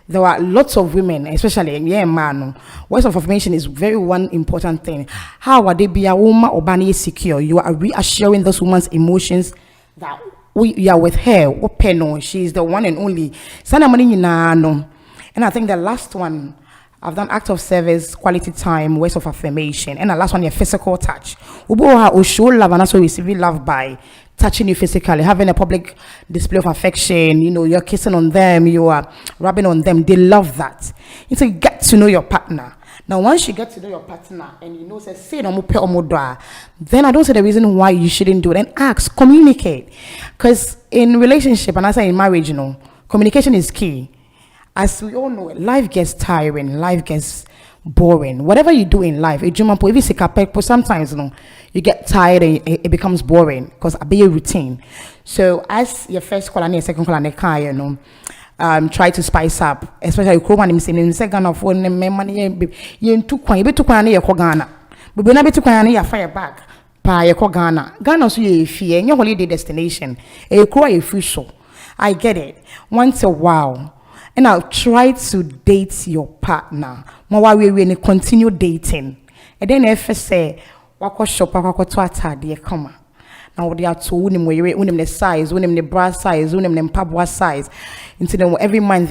There are lots of women, especially man. Words of affirmation is very one important thing. How are they be a woman or banny secure? You are reassuring those women's emotions that you are with her. Open, she is the one and only. Sana money no. And I think the last one, I've done act of service, quality time, words of affirmation, and the last one, your physical touch. Ubo show love and also receiving love by touching you physically, having a public display of affection. You know, you're kissing on them, you are rubbing on them. They love that. You need to get to know your partner. Now, once you get to know your partner and you know, say no more, then I don't see the reason why you shouldn't do it. And ask, communicate, because in relationship and I say in marriage, you know, communication is key. As we all know, life gets tiring, life gets boring. Whatever you do in life, sometimes you get tired and it becomes boring because I be a routine. So as your first call and your second call and car, you know, try to spice up, especially in second of one money you took one, you took one year Ghana. But when I took one year fire back, by Ghana. Ghana so you fear your holiday destination. A cry a free show. I get it. Once a while. And I'll try to date your partner. More we continue dating. And then if I say, wako shop, wako to atade, come. Now they are to unim the size, unim the bra size, unim the pabwa size. Until every month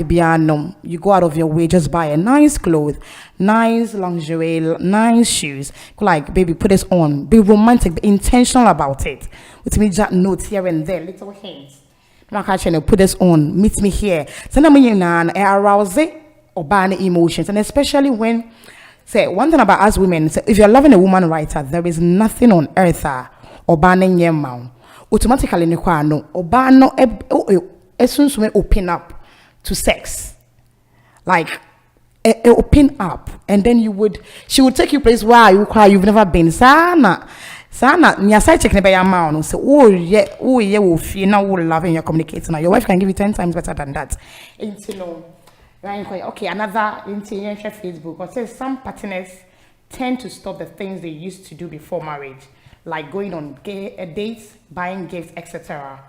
you go out of your way, just buy a nice clothes, nice lingerie, nice shoes. Like, baby, put this on. Be romantic, be intentional about it. With me, just notes here and there, little hints. Put this on, meet me here. So now arouse or ban emotions, and especially when say one thing about us women, say, if you're loving a woman writer, there is nothing on earth or banning your mouth. Automatically no or ban no as soon as we open up to sex. Like open up, and then she would take you place where you've never been. Sana, nya side check nebe ya ma no say oh yeah wo fie na wo love and you're communicating now. Your wife can give you 10 times better than that. Okay, another into Facebook or says some partners tend to stop the things they used to do before marriage, like going on dates, buying gifts, etc.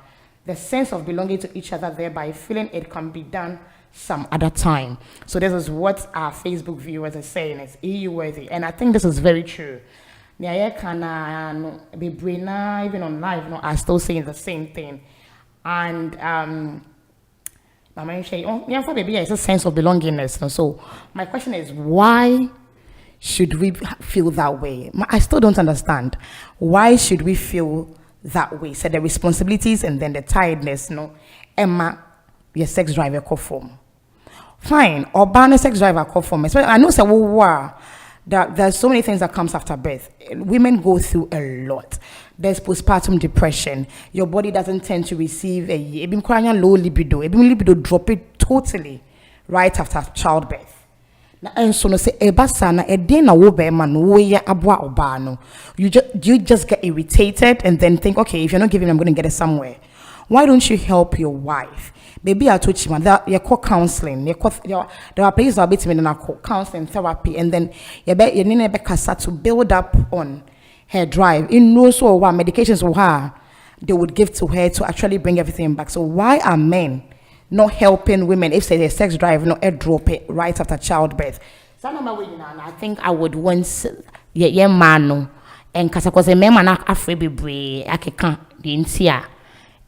The sense of belonging to each other, thereby feeling it can be done some other time. So this is what our Facebook viewers are saying. It's EU worthy, and I think this is very true. Even on live, are still saying the same thing. And it's a sense of belongingness. So my question is, why should we feel that way? I still don't understand. Why should we feel that way? So the responsibilities and then the tiredness, Emma, your sex driver call form. Fine, or ban a sex driver call form. I know that there's so many things that comes after birth. Women go through a lot. There's postpartum depression. Your body doesn't tend to receive low libido. Libido drop it totally right after childbirth. And so no say ebasana edena wo be man wo ya abwa obano. You just get irritated and then think, okay, if you're not giving, I'm going to get it somewhere. Why don't you help your wife? Maybe I told you, you call counseling. There are places that are in counseling, therapy, and then you need to build up on her drive. In no so what medications or her they would give to her to actually bring everything back. So why are men not helping women if say their sex drive not drop it right after childbirth? I think I would want man and because a man not afraid be I can't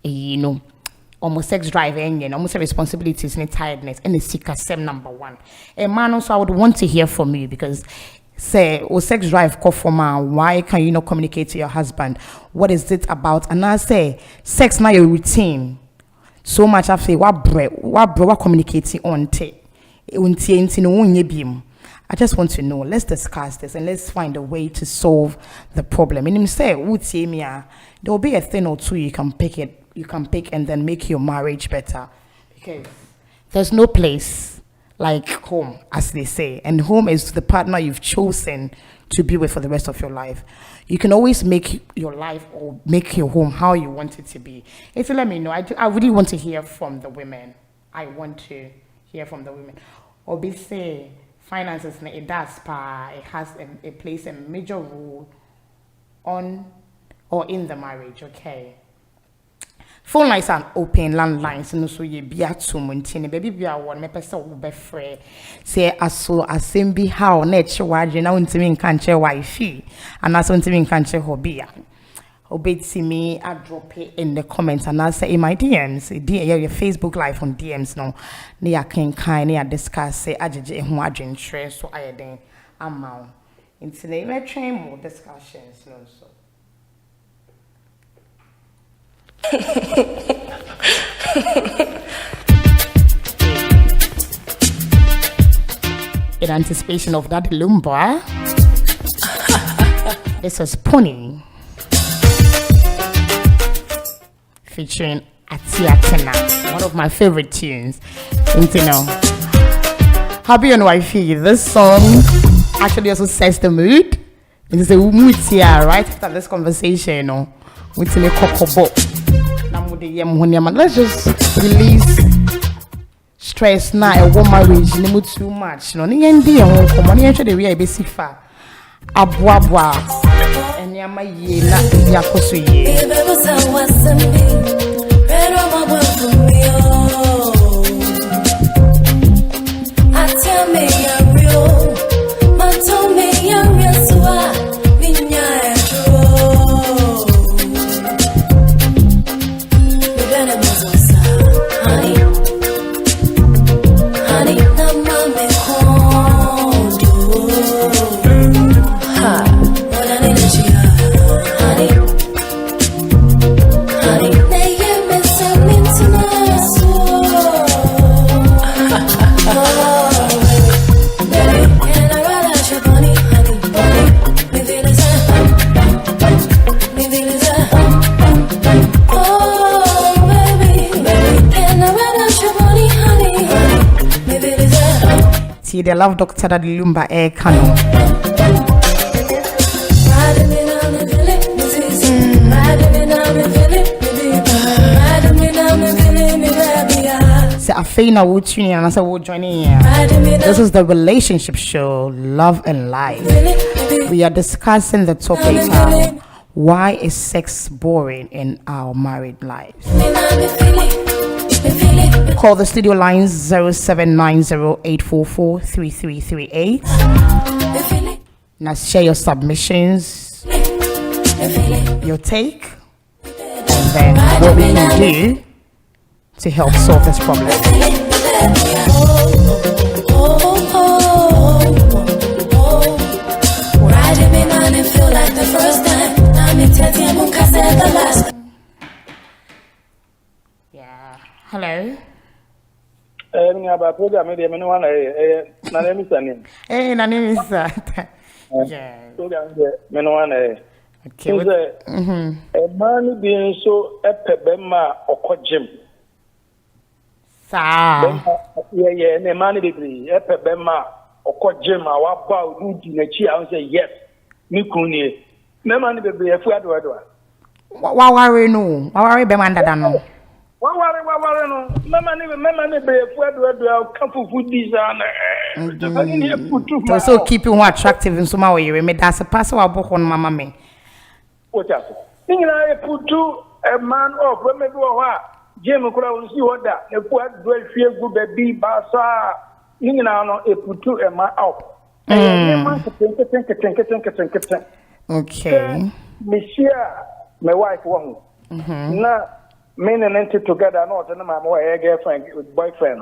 the almost sex drive and almost responsibilities and tiredness and the seeker same number one. A man also I would want to hear from you because say sex drive call for man, why can you not communicate to your husband? What is it about? And I say sex now your routine. So much after what communicating on I just want to know. Let's discuss this and let's find a way to solve the problem. And him say, there will be a thing or two you can pick and then make your marriage better. Because there's no place like home, as they say, and home is the partner you've chosen to be with for the rest of your life. You can always make your life or make your home how you want it to be. If you let me know, I really want to hear from the women. I want to hear from the women. Or be say finances, it does, it has a plays a major role on or in the marriage. Okay. Phone lines are open, landlines, and so you be at some mountain, baby be a one, me person will be free. Say, as so as same be how nature wide, you know, into me can't share wifey, and as into me can't share hobby. Obey see me, I drop it in the comments and I'll say in my DMs, your Facebook live on DMs now. Near can kind, near discuss, say, I just who I drink stress, so I then I'm out. In today, we train more discussions, no so. In anticipation of that lumbar, this is Pony featuring Atiatena, one of my favorite tunes. And you know, Happy and Wifey, this song actually also sets the mood. It's a mood here, right after this conversation, you know, with the cocoa. Let's just release stress now. A woman marriage, no too much. No, ni endi e come on. Actually, we are basic fa. Abwa and yama ye na ya koso ye. See the love doctor that Lumba air canon. Say a fina would tune in and I said we'll join in here. This is the relationship show, Love and Life. We are discussing the topic why is sex boring in our married lives? Call the studio lines 0790-844-3338. Now share your submissions, your take, and then what we can do to help solve this problem. Yeah. Hello. Hey, my name is yeah. Okay. A man being so a pebema or cojim. Yeah, and a man degree, a pebema or cojim, our bow, in a chair, and say yes. Nikuni. No man be a flat word. Why worry no? Why worry Bemanda no? Why worry no? Mamma never be a flat word. Come for food designer. So keeping more attractive in some way. You made that's a pass or book on Mamma me. What else? Thinking I put to a man off when maybe Jim Crown see what that the poor dwell fear good baby basa. Thinking I know a put to a man off. Okay. Monsieur, my wife won. Now, men and enter together, not and my girlfriend with boyfriend.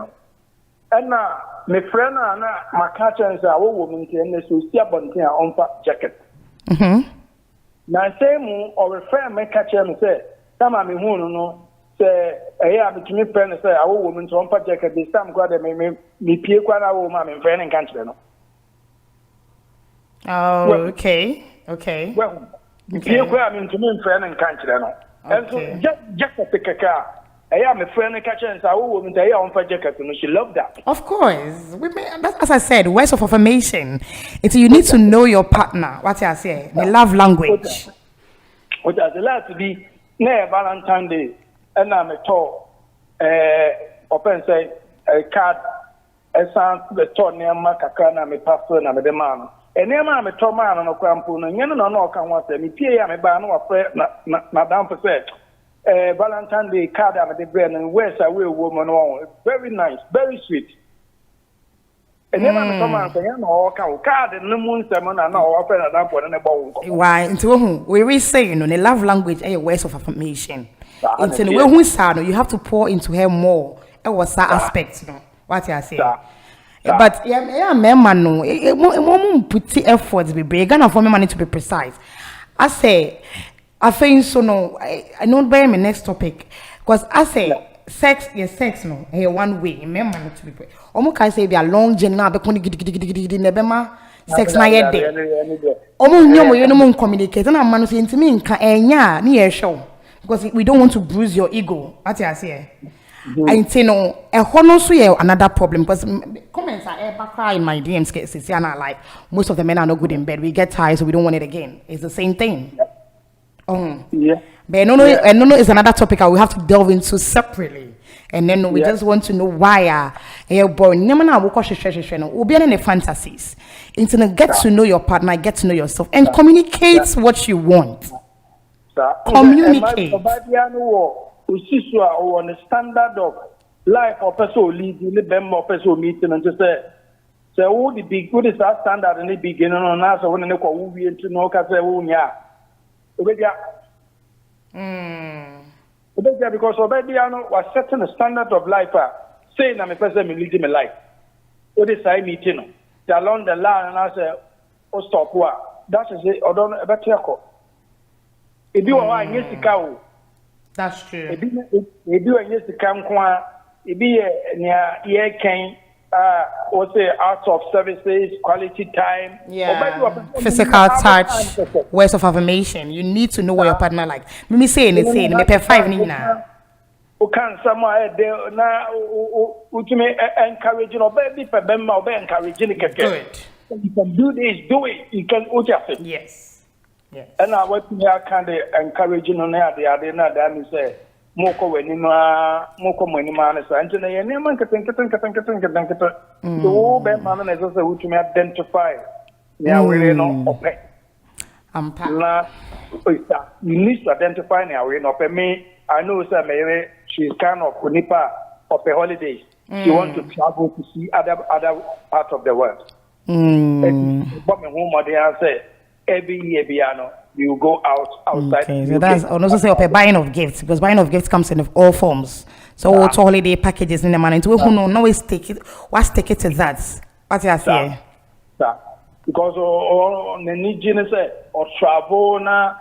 And now, my friend and my catchers are all women and they will see about their own jacket. Now, same or a friend may catch him and say, Some of me who know, say, I have to meet friends say, our woman to unpack jacket, this time God may me pay quite a woman and friend and country. Oh, okay. Well, here I mean to me friend and country. And so just a pick a car. my friend catching say oh me say on for jacket no she loved that. Of course. That's, as I said, words of affirmation. It's you need to know your partner. What I say, the love language. What as the last be na Valentine Day and I'm a tour open say a card sound the tour near Makaka na me pastor na me the man. And near my tour man no crampo no yen no kan want me pay me ba no afre na down for say Valentine Day card at the brand and where's a real woman on. Very nice, very sweet. And then I'm someone saying, "Oh, card and the moon salmon and our friend and I'm going to bowl." Why? Into we really say, the love language is a words of affirmation. Into the way who sound, you have to pour into her more. It was that aspect, what I say. But yeah, man, no, it won't put the efforts be big. Gonna for me money to be precise. I say. I think so. No, I know by my next topic because I say sex no. Hey, one way. Remember not to be. Omo can say be a long journey now. Be koni gidi nebema sex na ye day. Omo nyomo ye no mo communicate. Na man say intimi nka enya ni ye show because we don't want to bruise your ego. What you say? I say no. No so ye another problem because comments are back in my DMs cases. And I like most of the men are not good in bed. We get tired, so we don't want it again. It's the same thing. Yeah. But no, it's another topic I will have to delve into separately. And then we just want to know why you're born. We'll be in the fantasies. Get to know your partner, get to know yourself, and communicate what you want. Communicate. On the standard of life or person lead in the bem or person meeting and just say, so the big good is that standard in the beginning on us or when they call we into no case. Because already was setting a standard of life. Saying I'm a person leading my life. What is I meeting? Along the line and I say, oh stop what? That is it. I don't know about your if you are yes to cow. That's true. If you are yes to come, if you are near can or say out of services, quality time, physical touch, words of affirmation. You need to know what your partner like. Me say me pay 5 now. Who can somewhere there now? Who encouraging or baby for them or encouraging? Good. You can do this, do it. You can yes. And I want to kind of encouraging on there. The other night, that means say. Moko mweni man so antene ye neman keten so be man na so who to identify ya we no ope na you need to identify na we no ope me I know say me she's kind of nipa of the holidays she want to travel to see other parts of the world but me home there say every year biano you go outside. Okay, so that's also say buying of gifts because buying of gifts comes in all forms. So what holiday packages in the money to who no always take it. What's take it to that? What you say? Because on the need say or travel na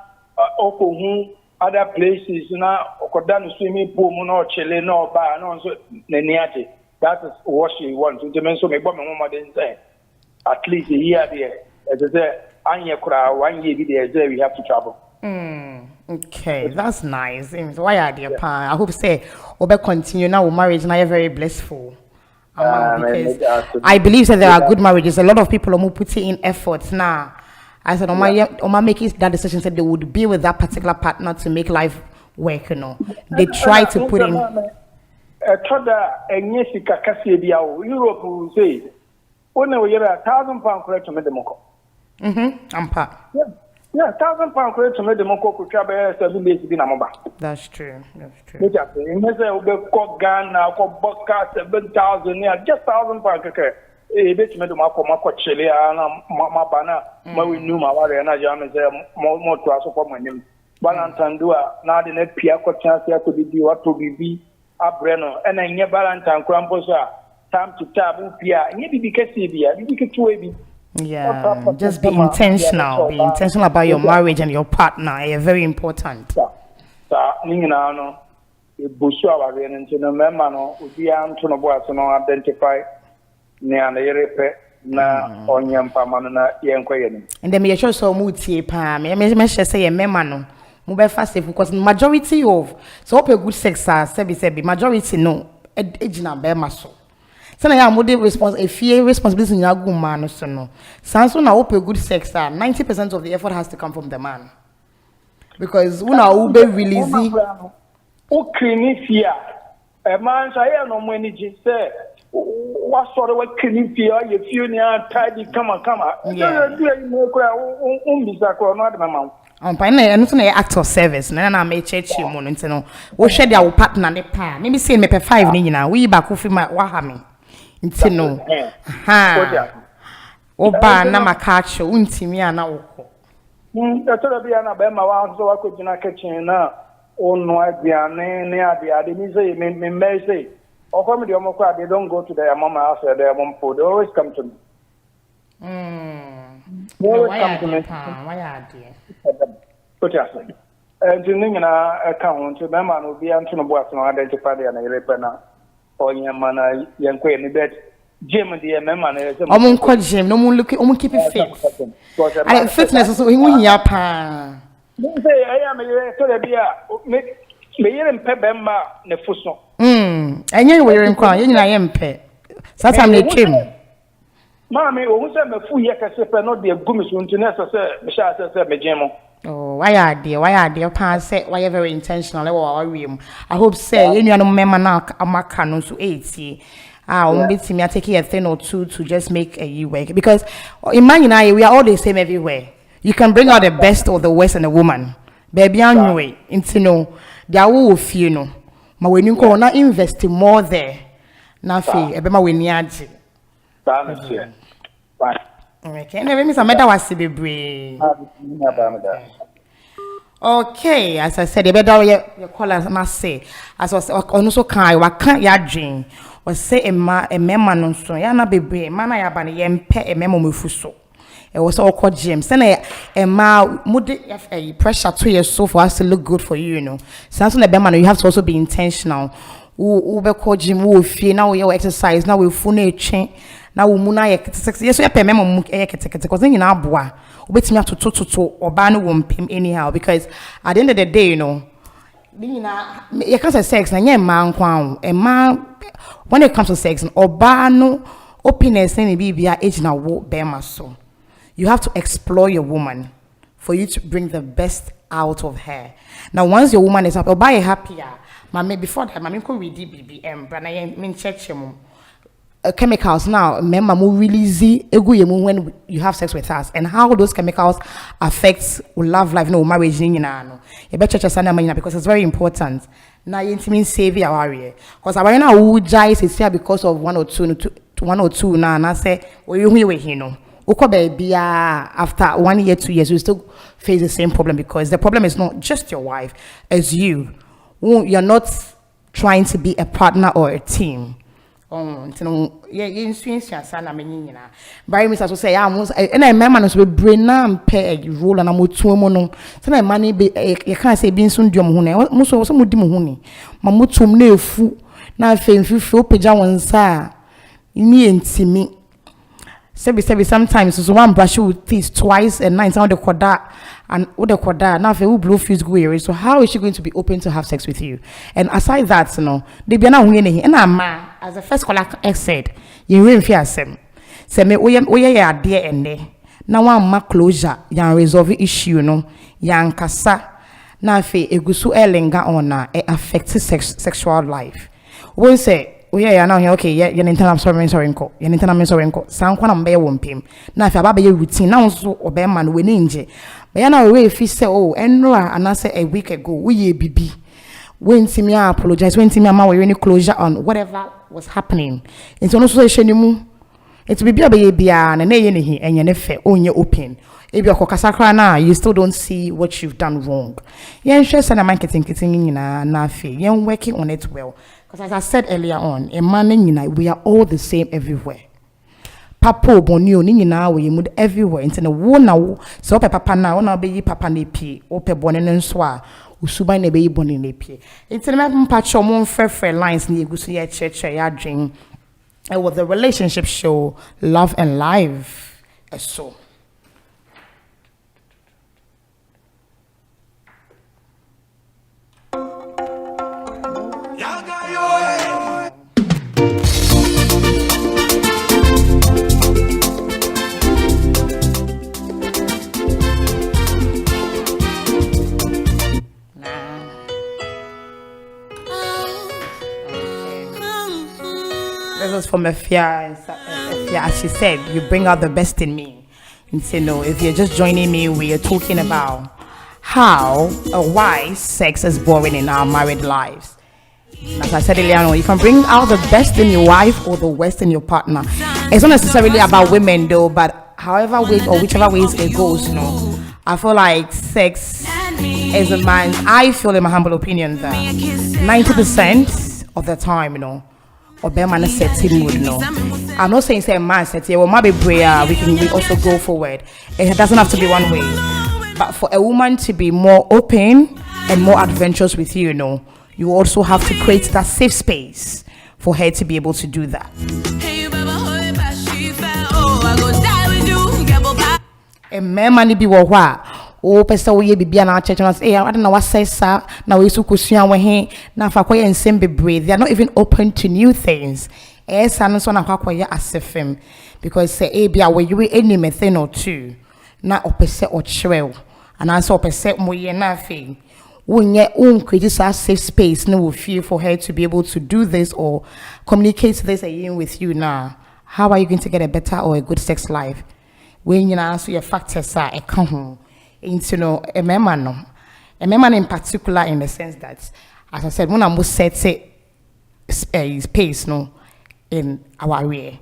or other places na or down swimming pool no chile no bar no so neniate. That is what she wants. So me but my mama didn't say at least a year there. As I say. 1 year there we have to travel. Okay, that's nice. Why are they I hope say Obe continue now with marriage and are very blissful. Because I believe that there are good marriages. A lot of people are putting in efforts now. I said Oma making that decision said they would be with that particular partner to make life work, They try to put in Europe will say when we get £1,000 correct to make them go. Yeah, £1,000 credit to make the Moko could travel 7 days in Amaba. That's true. In Ghana, 7,000, just £1,000. A bit made Mako Chile and Mabana, we knew my warrior and I jam is more to us for my name. Valentine Dua, now the net Piaco chance to be what to be a Breno, and I never Valentine Cramposa, time to taboo Pia, and you be Cassibia, you get to yeah, just be intentional. Be intentional about your marriage and your partner. It's very important. And then me sure so muti pa me say mema no mobile fast safe because majority of so open good sex are sebi majority no age na be maso so na ya mode response a fear responsibility in agu man no so no sanso na open good sex are 90% of the effort has to come from the man because una ube release o clinic here a man say no mo ni ji say what sort of clinic here you feel near tidy come yeah you kura bisa ko no de mama pa na eno so na act of service na me church mu no ntino wo hwe dia wo partner ne pa me say me pe 5 ni nyina we ba ko fi ma wa ha me ntino ha o ba na makacho untimi ana wo ko that's be na be ma wa so wa ko jina kitchen na onu aduane ne ade ni say me say o come the omo kwa they don't go to their mama house or their mom food they always come to me they always come to me why are they put your say and you na account to mama no be anto no boas no identify there na repa na onya mana yenko ni bet gym the mama na say omo ko gym no mo look omo keep it fit and fitness so hu hia pa say I am so there be me yere mpe bemma ne fuso enye we yere nkwa ye nyina ye mpe sata me twem mama o hu se me fu ye ka se pe no de gumi so ntine se me sha se me gym oh why are they pa say why you very intentional I hope say you know member na amaka no so 80 betimi I take a thing or two to just make a work because imagine we are all the same everywhere. You can bring out the best or the worst in a woman. Baby anyway, into no they are all few no. Ma when you go na invest more there. Na fe ebe ma weni age. Fine. Okay, never miss a matter was bebre. Okay, as I said, you better your callers must say. As was also kind, what can't ya dream? Or say a member non so ya na bebre, mana ya bani yempe a memo mufuso. It was all called James. Send a mood a pressure to your soul for us to look good for you, you know. Something like that, you have to also be intentional. Ube call Jim, who feel now we exercise, now we phone chain. Now we muna yes we pay memo mu because then you know boa obetimi atototo oba no wompim anyhow because at the end of the day you know you can't say sex na nya man kwa when it comes to sex oba no openness na bibia age na wo bema so you have to explore your woman for you to bring the best out of her. Now once your woman is happy oba is happier mama before that mama ko ready BBM but na me check chemo chemicals now remember more release when you have sex with us and how those chemicals affect love life no marriage no you better check because it's very important now you intimate save your area because I now who jai is here because of one or two now and I say well you know baby after 1 year 2 years you still face the same problem because the problem is not just your wife as you're not trying to be a partner or a team. Sana menina. Very Mr. So say almost and I remember no so brain na pay role na motu mu no. So na money be you can't say bin sun diom hu na. Mo so mudi mu hu ni. Ma motum na efu na afenfifi opagya wonsa ni entimi. Sebi sometimes so one brush with teeth twice a night on the koda and with the koda now if you blow fuse go away so how is she going to be open to have sex with you and aside that you know they be na hu ni and ma as the first caller said you really fear sem say me we ya ade ende na one ma closure yan resolve issue no yan kasa na fe egusu elenga on na affect sexual life when say yeah now okay yeah you I'm sorry nko you nko san kwa na mbe wompem na afi ababa ye routine na nso obe man we ninje but ya na we fi say oh enra anase a week ago we ye bibi when timi apologize when timi ama we any closure on whatever was happening into no so ehwenimu it bibi abaye bia na na ye ne hi enye ne fe onye open ebi okokasakra na you still don't see what you've done wrong yen hwe say na marketing nyina na afi yen working on it well. Because as I said earlier on, a man and we are all the same everywhere. Papa bonio ni nyina we mood everywhere. Into the wo na so papa na ona be papa na pie. Ope bone no nso a usuba na be bone na pie. Into the me patch mo frefre lines ni egusu ye cheche ya dream. It was the relationship show Love and Life. So was from Efia, as she said, you bring out the best in me. And say, no, if you're just joining me, we are talking about how or why sex is boring in our married lives. As I said earlier on, you can bring out the best in your wife or the worst in your partner. It's not necessarily about women though, but however way or whichever ways it goes, I feel like sex is a man. I feel, in my humble opinion, that 90% of the time, or be man set mood, I'm not saying say a man set well, maybe we can also go forward. It doesn't have to be one way, but for a woman to be more open and more adventurous with you, you also have to create that safe space for her to be able to do that. A man be what person we be an church and say, I don't know what says sir. Now we sukusia we now for and same be breathe. They are not even open to new things. Yes, and so na as a film because say be away you any method or two. Na opese or chrew and answer opese mo ye na fe. When your own create a safe space, no fear for her to be able to do this or communicate this again with you now. How are you going to get a better or a good sex life? When you answer your factors are a come into a man in particular, in the sense that, as I said, when I must set space in our way,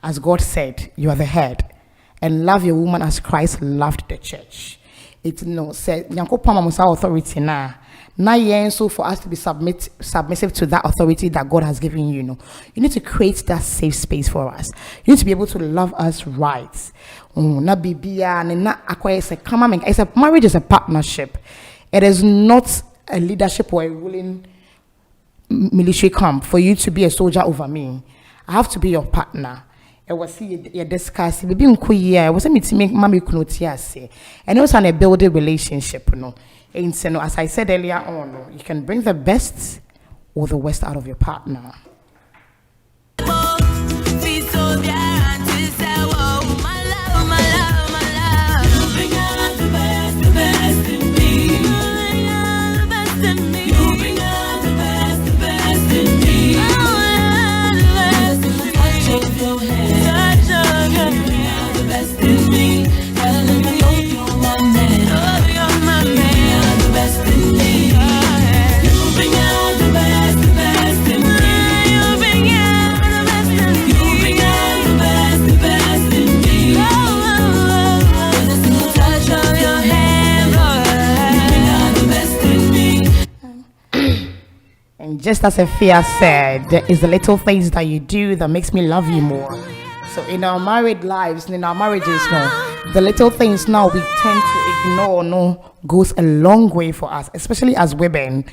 as God said, you are the head, and love your woman as Christ loved the church. It's said Yankopama must have authority now. So for us to be submissive to that authority that God has given you, you need to create that safe space for us. You need to be able to love us right. Marriage is a partnership. It is not a leadership or a ruling military camp for you to be a soldier over me. I have to be your partner. I was discussing maybe I was to make mommy say, and it was a building relationship, And so, as I said earlier on, you can bring the best or the worst out of your partner. Just as Efia said, it's the little things that you do that makes me love you more. So in our married lives, in our marriages, the little things now we tend to ignore, goes a long way for us, especially as women.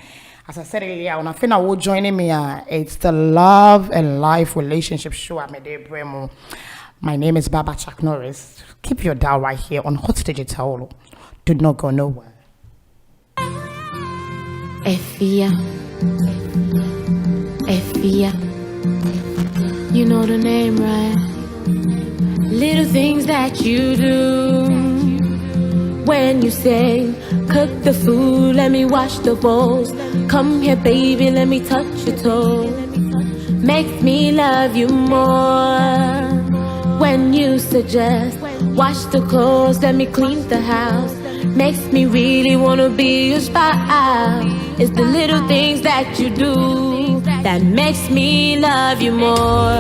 As I said earlier, when I think I will join me, it's the Love and Life Relationship Show at Mede Bremo. My name is Baba Chuck Norris. Keep your dial right here on Hot Digital. Do not go nowhere. Efia, you know the name, right? Little things that you do when you say, cook the food, let me wash the bowls. Come here, baby, let me touch your toes. Makes me love you more when you suggest, wash the clothes, let me clean the house. Makes me really wanna be your spouse. It's the little things that you do that makes me love you more.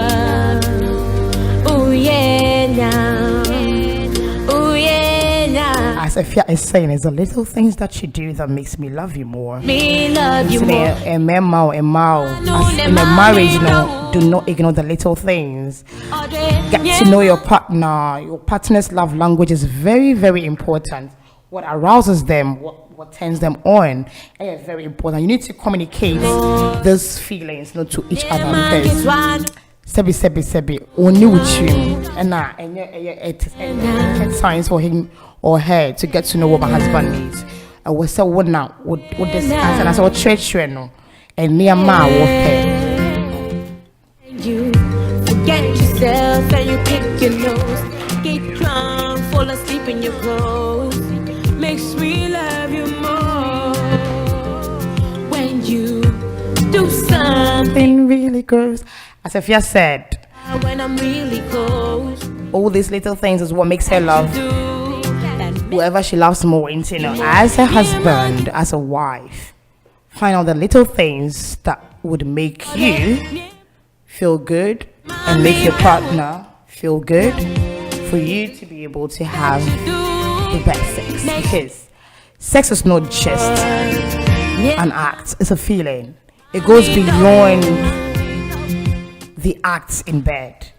Ooh yeah now, ooh yeah now. As Efia is saying, it's the little things that you do that makes me love you more. Me love you more. As in a marriage, do not ignore the little things. Get to know your partner. Your partner's love language is very, very important. What arouses them, what turns them on, is very important. You need to communicate those feelings, to each other, because sebi only with you, and it's signs for him or her to get to know what my husband needs. I will say what now? What discuss and I saw church and near my pay. You forget yourself and you pick your nose, get drunk, fall asleep in your clothes. Makes me love you more when you do something really gross. As Efia said, when I'm really close. All these little things is what makes her love That whoever she loves more. And you know, as a husband, as a wife, find out the little things that would make you feel good and make your partner feel good for you to be able to have the best sex. Because sex is not just an act, it's a feeling. It goes beyond the acts in bed.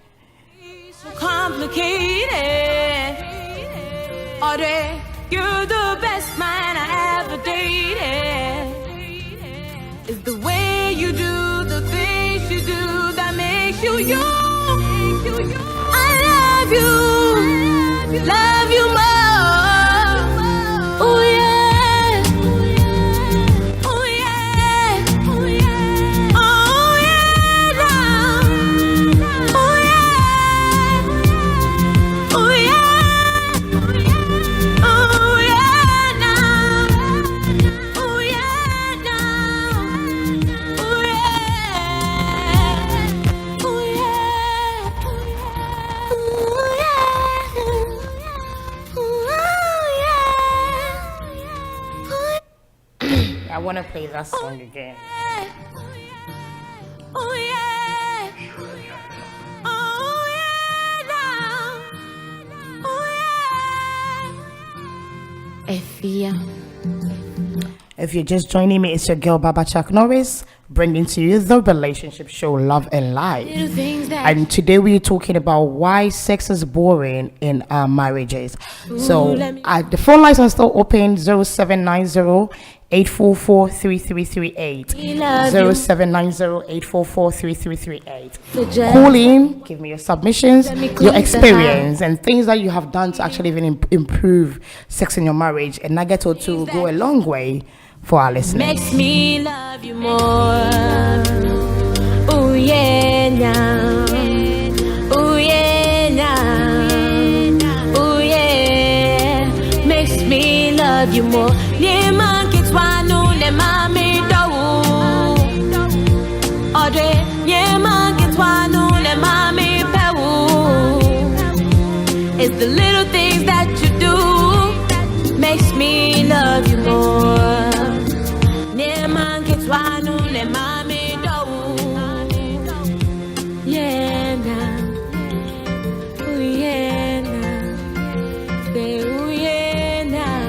complicated. Audrey, you're the best man I ever dated. It's the way you do the things you do that makes you you. I love you more. Oh yeah, oh yeah, oh yeah, oh yeah, now. Oh yeah, oh yeah, oh yeah, now. Oh yeah, now. Oh yeah, oh yeah, I want to play that song again. oh yeah, oh yeah, now. Oh yeah. Efia. If you're just joining me, it's your girl Baba Chuck Norris, bringing to you the relationship show Love and Life. Little things that And today we're talking about why sex is boring in our marriages. So the phone lines are still open. 0790 844 3338. 0790 844 3338. Call in, give me your submissions, your experience, and things that you have done to actually even improve sex in your marriage. And nuggets or two go a long way for our listeners. makes me love you more. Oh yeah, now. Oh yeah, now. Oh yeah, makes me love you more. Ne man gets one ne mami do. Ode ne man gets one ne mami pe. It's the little things that you do makes me love you more. Ne man gets one ne mami do. Yeah, now. Oh yeah, now. Say oh yeah, now.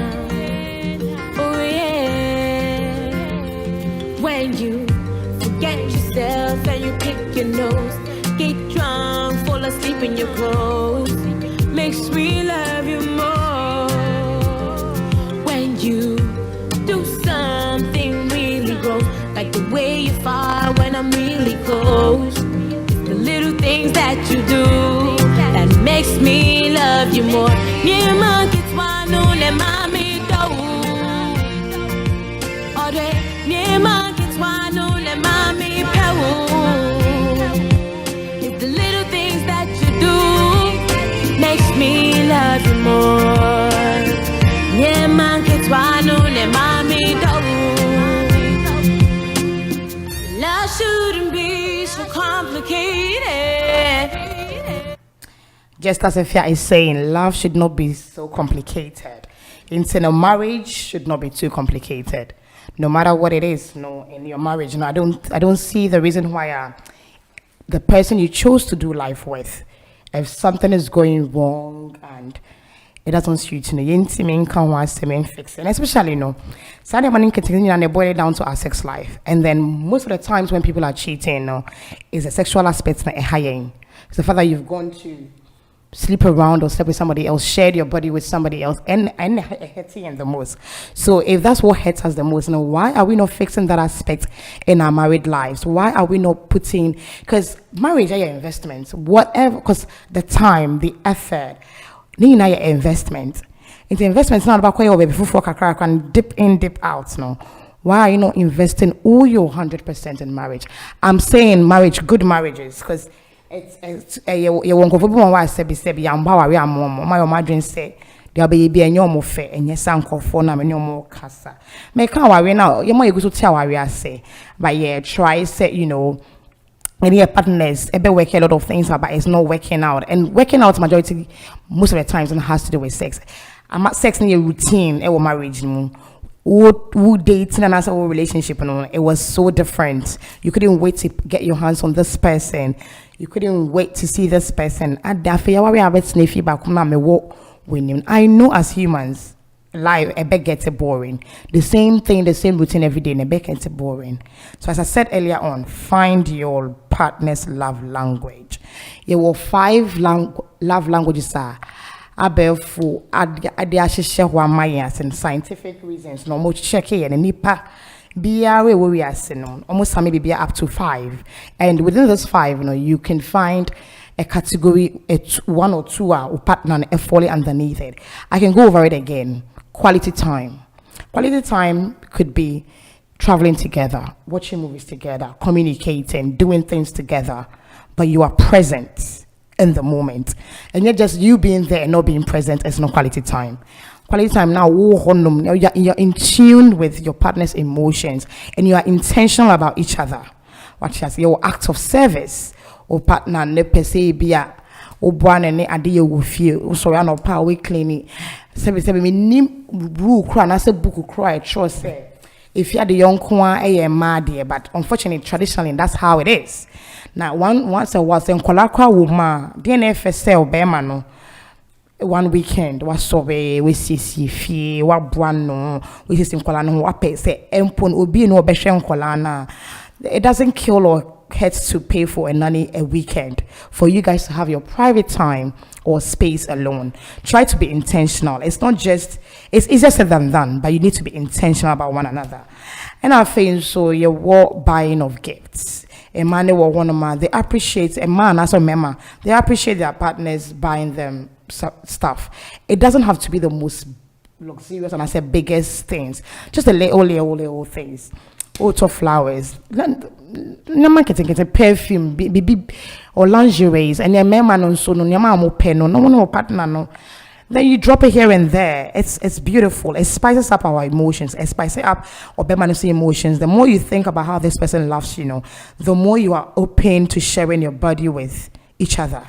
Oh yeah. When you forget yourself and you pick your nose, get drunk, fall asleep in your clothes, makes me love you more. When you do something really gross, like the way you fire when I'm really close, the little things that you do that makes me love you more. Yeah, man, gets one on the mommy do. Or the yeah, man, gets one on the mommy power. It's the little things that you do makes me love you more. Yeah, man, gets one on the mommy do. Love shouldn't be so complicated. Just as Efia is saying, love should not be so complicated. In a marriage should not be too complicated. No matter what it is, no, in your marriage, no, I don't see the reason why the person you chose to do life with, if something is going wrong and it doesn't suit you, you can't want to fix it. And especially, Sunday morning and they boil it down to our sex life. And then most of the times when people are cheating, is the sexual aspect that high. It's the fact that you've gone to sleep around or sleep with somebody else, shared your body with somebody else, and hurting the most. So if that's what hurts us the most, why are we not fixing that aspect in our married lives? Why are we not putting, because marriage are your investments, whatever, because the time, the effort, your investment. It's investment, it's not about before and dip in, dip out. No. Why are you not investing all your 100% in marriage? I'm saying marriage, good marriages, because it's you won't go for one sebi my imagine say there be a normal fair and yes uncle for na no more casa make our now you more you go to tell what we say but yeah try say and your partners ebe work a lot of things out, but it's not working out. And working out majority most of the times has to do with sex. I'm not sex in a routine or marriage. Who dating and also relationship, it was so different. You couldn't wait to get your hands on this person. You couldn't wait to see this person. I know as humans, life a bit gets boring. The same thing, the same routine every day, and a bit gets boring. So as I said earlier on, find your partner's love language. There were 5 love languages abelfo ade ahyehyɛ ho amayas and scientific reasons no mo check here and nipa biare we ase no almost maybe be up to 5, and within those 5 you can find a category 1 or 2 or partner falling underneath it. I can go over it again. Quality time could be traveling together, watching movies together, communicating, doing things together, but you are present in the moment, and yet just you being there and not being present is not quality time. Quality time now, you're in tune with your partner's emotions and you are intentional about each other. What has your act of service or partner ne pese bia or bwana ne ade you feel so ya no pa we clean se me nim rule cry na se book cry trust say if you are the young kwa mad there, but unfortunately traditionally that's how it is. Now once a was in Kolakwa woman DNF sell bema no one weekend was so we see fie wa buano we see nkola no wa pay say empon obi no obehwe nkola na. It doesn't kill or hurts to pay for a nanny a weekend for you guys to have your private time or space alone. Try to be intentional. It's not just, it's easier said than done, but you need to be intentional about one another. And I think so your war buying of gifts. A man or woman, they appreciate a man as a member, they appreciate their partners buying them stuff. It doesn't have to be the most luxurious and I say biggest things, just the little things. Auto flowers, getting perfume, or lingeries, and your man on so no, your mom no partner no. Then you drop it here and there. It's beautiful. It spices up our emotions. It spices up or emotions. The more you think about how this person loves you, the more you are open to sharing your body with each other.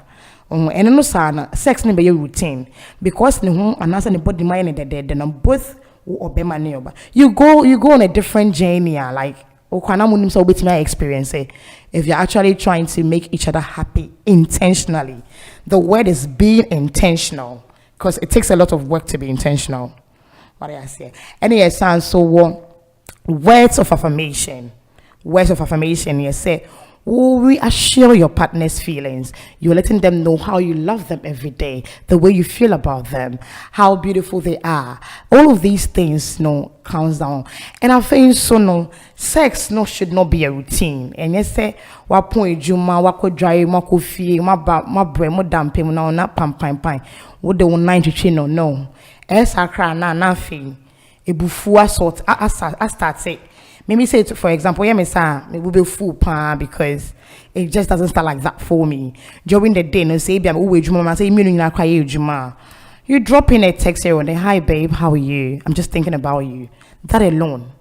And no sex never your routine because no and as anybody mind then both. You go on a different journey, like experience it. If you're actually trying to make each other happy intentionally. The word is being intentional because it takes a lot of work to be intentional. What do I say? Any sounds so words of affirmation. You say, reassure your partner's feelings. You're letting them know how you love them every day, the way you feel about them, how beautiful they are. All of these things counts down. And I think so sex should not be a routine. And you say wa point juma wa ko dry ma ko fie ma bre mo dampe mo na pam wo de 93 no sakra na fe ebufu asort I start say. Maybe say, for example, we will be full because it just doesn't start like that for me. During the day, no say, you drop in a text here on the hi babe, how are you? I'm just thinking about you. That alone,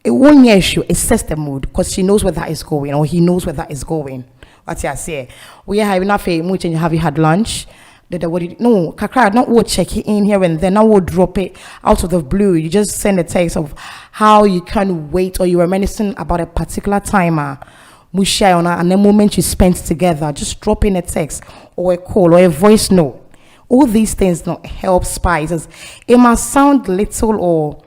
it won't issue. It sets the mood because she knows where that is going or he knows where that is going. What I say, we are having enough much and have you had lunch? No, Kakra, not what check it in here and then I will drop it out of the blue. You just send a text of how you can't wait or you're reminiscing about a particular timer. And the moment you spent together, just drop in a text or a call or a voice note. All these things help spice. It must sound little or,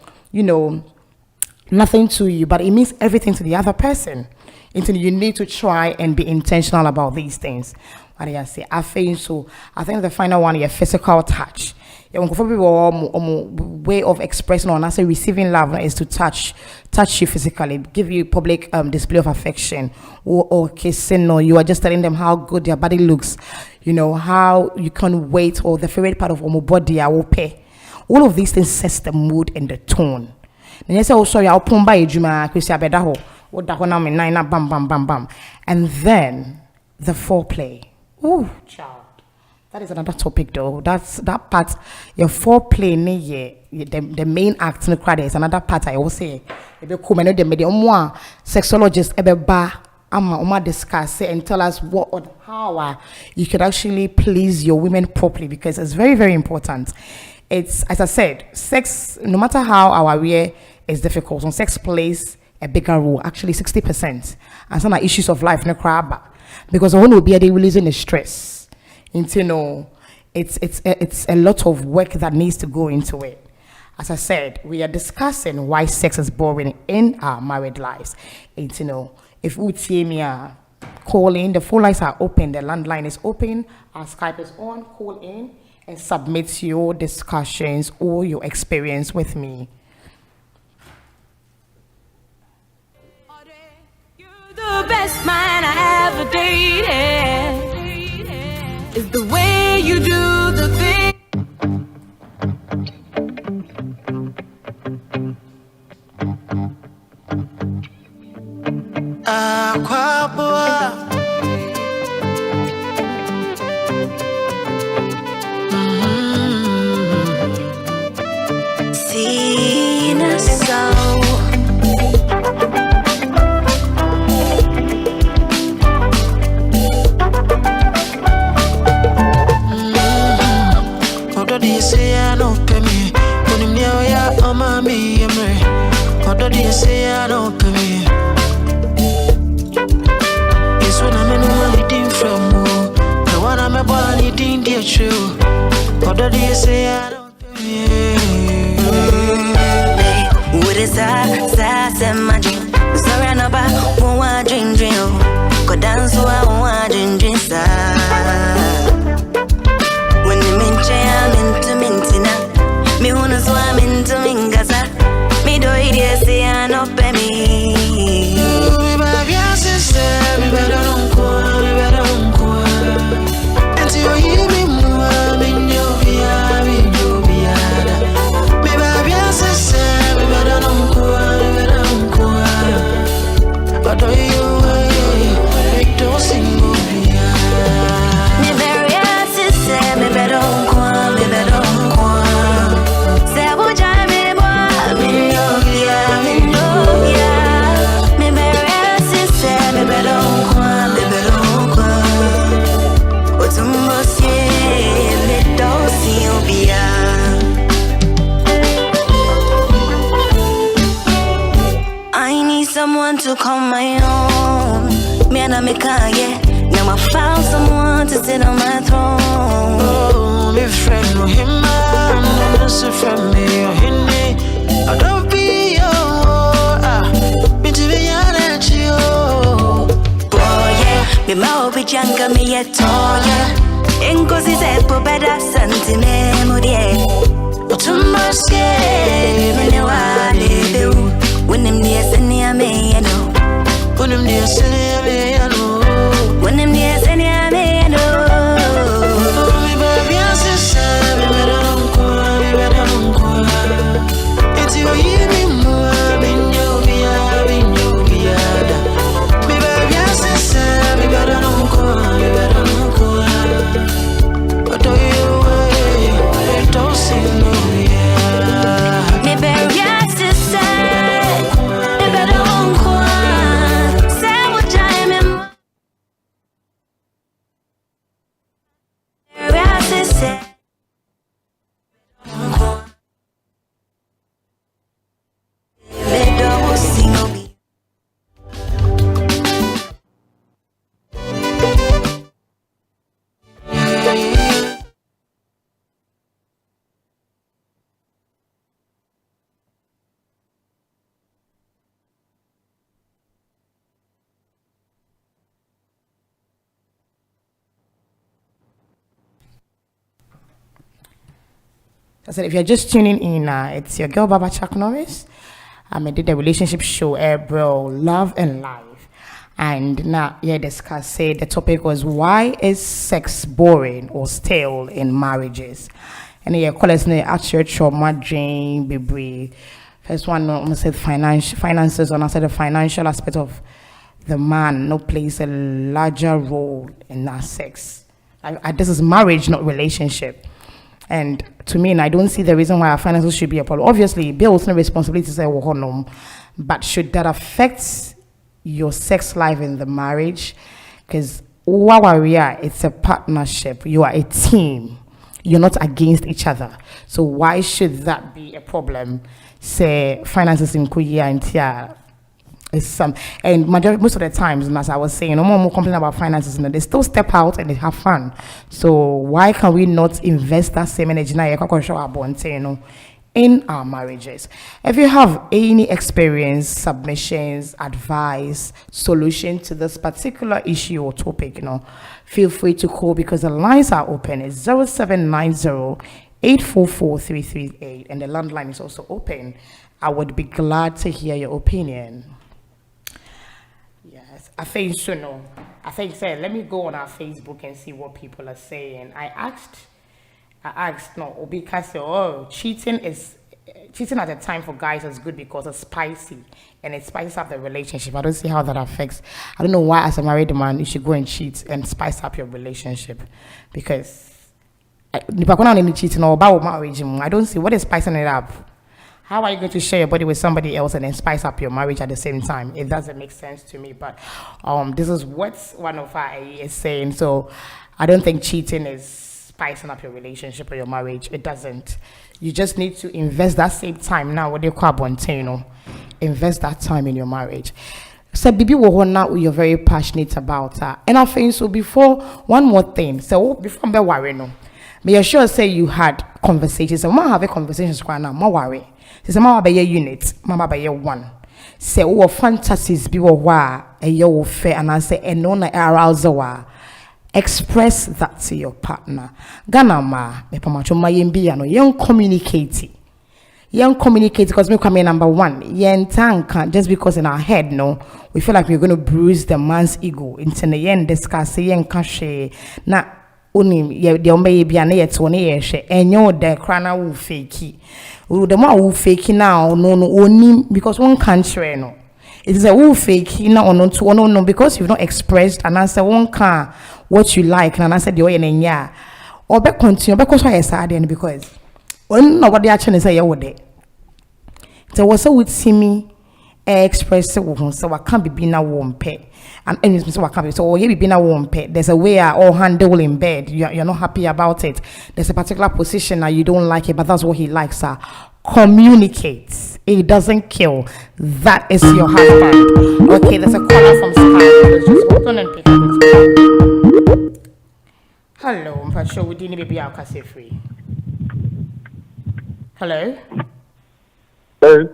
nothing to you, but it means everything to the other person. Until you need to try and be intentional about these things. What do I say? I think the final one is physical touch. Way of expressing or say receiving love is to touch you physically, give you public display of affection, or kissing, or you are just telling them how good their body looks, how you can't wait, or the favorite part of body I will pay. All of these things sets the mood and the tone. And you say, oh sorry, I'll pump by Juma, and then the foreplay. Oh, child. That is another topic though. That part, your foreplay, the main act in the crowd is another part I will say. Sexologists I'ma discuss it and tell us what or how you could actually please your women properly, because it's very, very important. It's, as I said, sex, no matter how our way is difficult, on sex plays a bigger role, actually 60%. And some are issues of life, no crab, because one will be releasing the stress. Into, you know, it's a lot of work that needs to go into it. As I said, we are discussing why sex is boring in our married lives. And, you know, if we see me call in, the phone lines are open, the landline is open, our Skype is on, call in and submit your discussions or your experience with me. You're the best man I ever dated. Is the way you do the thing. Sina so. What do you say? I don't pay me. When you know ya, I'm a me, I'm right. What do you say? I don't pay me. It's when I'm in a wedding from the one I'm a born, it didn't get true. What do you say? I don't pay me. What is that? Say magic. Sorry, I'm about one drink. Go dance so I want drink, sir. When you mention I'm into mintina, me wanna swim into mingaza. Me do it, say I no pay me. Me baby, I say, me better don't call, me better don't call. Until you hear me more, me know be a, me know be a. Me baby, I say, me better don't call, me better don't call. But do you, me don't sing go be a. Me very say me better don't call, me better don't call. Say what I me boy, me know ya. Me very say me better don't call, me better don't call. What's a must me don't see you be ya. I need someone to call my own. Me and I make yeah. Now I found someone to sit on my throne. Oh, me friend, no him man, no so from me, or him me. I don't be me to be honest, you. Oh yeah, me mau be janga me yet, oh yeah. Enkosi se po beda santi me mudie. But to my skin, Me ne wa lebe when him near seni ame you know. when I'm near city, I know. When him near seni ame you know. Oh, me baby, I say, me better don't call, me better don't call. Until you hear me more, me know be a, me know be a. Me baby, I say, me better don't call, me better don't call. But do you, don't sing no, yeah. Me bury us to say, me better don't call. Say what time in bury us to say. Me don't sing no be. I said, if you're just tuning in, it's your girl Baba Chuck Norris. I did a relationship show, bro, Love and Life. And now, yeah, the topic was, why is sex boring or stale in marriages? And yeah, call us actual trauma, drain, baby. First one, I said finances, and I said the financial aspect of the man no plays a larger role in that sex. This is marriage, not relationship. And to me, I don't see the reason why our finances should be a problem. Obviously, bills no responsibilities, but should that affect your sex life in the marriage, because it's a partnership. You are a team. You're not against each other. So why should that be a problem? Say finances in Kuya and Tia. And most of the times, as I was saying, no more complaining about finances, they still step out and they have fun. So why can we not invest that same energy now in our marriages? If you have any experience, submissions, advice, solution to this particular issue or topic, feel free to call, because the lines are open. It's 0790-844-338, and the landline is also open. I would be glad to hear your opinion. Yes, I think so. No, I think so. Let me go on our Facebook and see what people are saying. I asked, no, because cheating at the time for guys is good because it's spicy and it spices up the relationship. I don't see how that affects. I don't know why, as a married man, you should go and cheat and spice up your relationship, because I don't see what is spicing it up. How are you going to share your body with somebody else and then spice up your marriage at the same time? It doesn't make sense to me. But this is what one of our AE is saying. So I don't think cheating is spicing up your relationship or your marriage. It doesn't. You just need to invest that same time now. What they call invest that time in your marriage. So Bibi now you're very passionate about her. And I think so. Before, one more thing. So before I'm worried, may I sure say you had conversations. So I have a conversation right now. More worry. Say mama be unit, mama be one. Say wo fantasies bi wo wa eye wo fe and I say eno na arousal. Express that to your partner. Ghana ma me pamacho ma yembi ano yen communicate. Yen communicate, because me come number one. Yen tank just because in our head we feel like we're going to bruise the man's ego. Into the yen discuss yen kashe na uni the ombe bi ane yet one ye she enyo de krana wo fake. The more who fake now, no, because one can't share no. It is a who fake now, no, because you've not expressed and answer one can what you like and answer the way and yeah, or back continue because I sad and because when nobody actually say you would. So what's with see me express so I can't be na warm pet. And so I can't be so you be na warm pet. There's a way I all handle in bed. You're not happy about it. There's a particular position that you don't like it, but that's what he likes. Communicate. It doesn't kill. That is your husband. Okay, there's a caller from Skype. Let's just hold on and pick up this call. Hello, I'm not sure we didn't maybe I'll say free. Hello. Hello.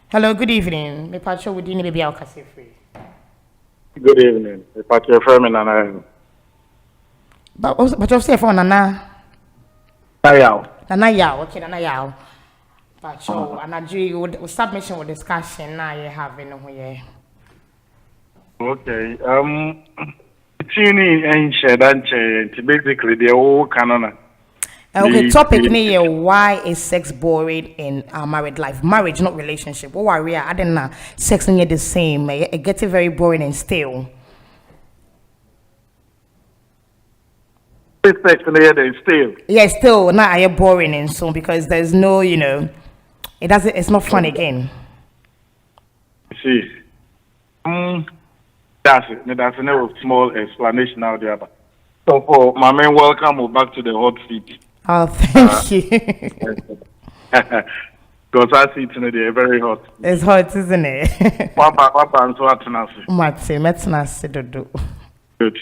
Hello, good evening. Me Pacho, we didn't maybe I'll say free. Good evening. Pacho from Nana. But you say for Nana. Nana Yao. Okay, Nana Yao. Pacho, and I do with submission or discussion now you have in here. Okay. Tini and Shedanche, basically the whole canon. Okay, topic near why is sex boring in our married life? Marriage, not relationship. What are we? I don't know. Sex and yet the same. It gets very boring and stale. Sex and yet stale. Yeah, still not I boring and so because there's no, it doesn't. It's not fun again. See, that's it. That's a small explanation out there. So for my man, welcome back to the hot seat. Oh, thank you. Because I see today they're very hot. It's hot, isn't it? Good.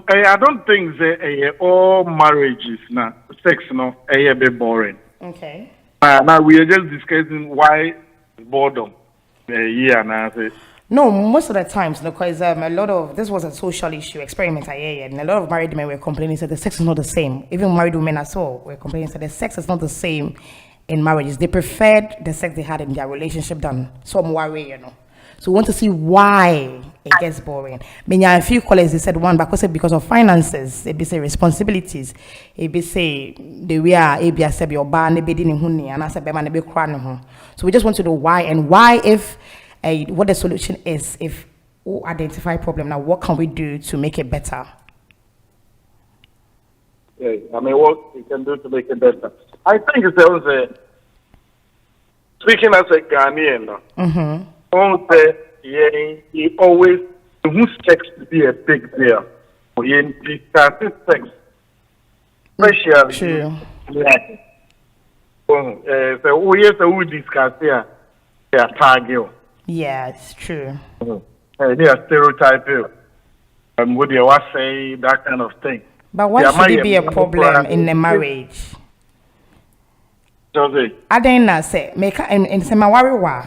I don't think all marriages now sex a bit boring. Okay. Now we are just discussing why boredom. No, most of the times, because a lot of this was a social issue experiment, and a lot of married men were complaining that the sex is not the same. Even married women as well were complaining that the sex is not the same in marriages. They preferred the sex they had in their relationship done some way, So we want to see why it gets boring. A few callers they said one, because of finances, it be say responsibilities, it be say the way it be say your ban be didn't huni and I said be man be crying. So we just want to know why and why if. What the solution is if we identify problem now, what can we do to make it better? Yeah, what we can do to make it better. I think it's always speaking as a Ghanaian, on say he always who sex to be a big deal. He discusses sex, especially. True. Yeah. So we have to discuss here. Yeah, target. Yeah, it's true. They are stereotyping. What they was say that kind of thing. But why should it be a problem in a marriage? Adena say make and say my worry wa.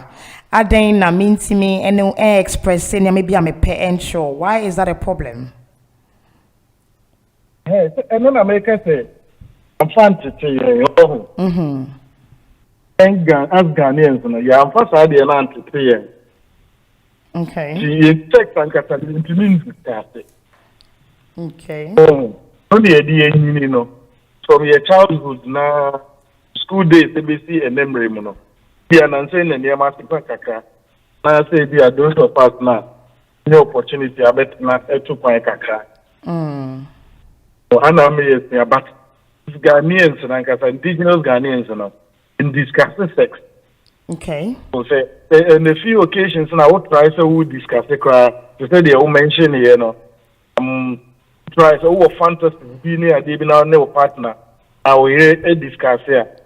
Adena mean to me and no expressing maybe I'm a parent sure. Why is that a problem? Hey, and then America say I'm fancy. And as Ghanaians, yeah, I'm first idea and to Okay. she sex and catalytic discuss. Okay. Only a day, you know, from your childhood now, school days, ABC, and memory, mono. Be an answer and near Master Kaka. Now I say, dear, those of us now, no opportunity, I bet not a 2 kaka. So, Anna may say, but Ghanaians and indigenous Ghanaians, you know, in discussing sex. Okay. So, say, in a few occasions, and I would try so we discuss the cry to say they will mention, you know, try so what fantasy be near the now partner. I will discuss here.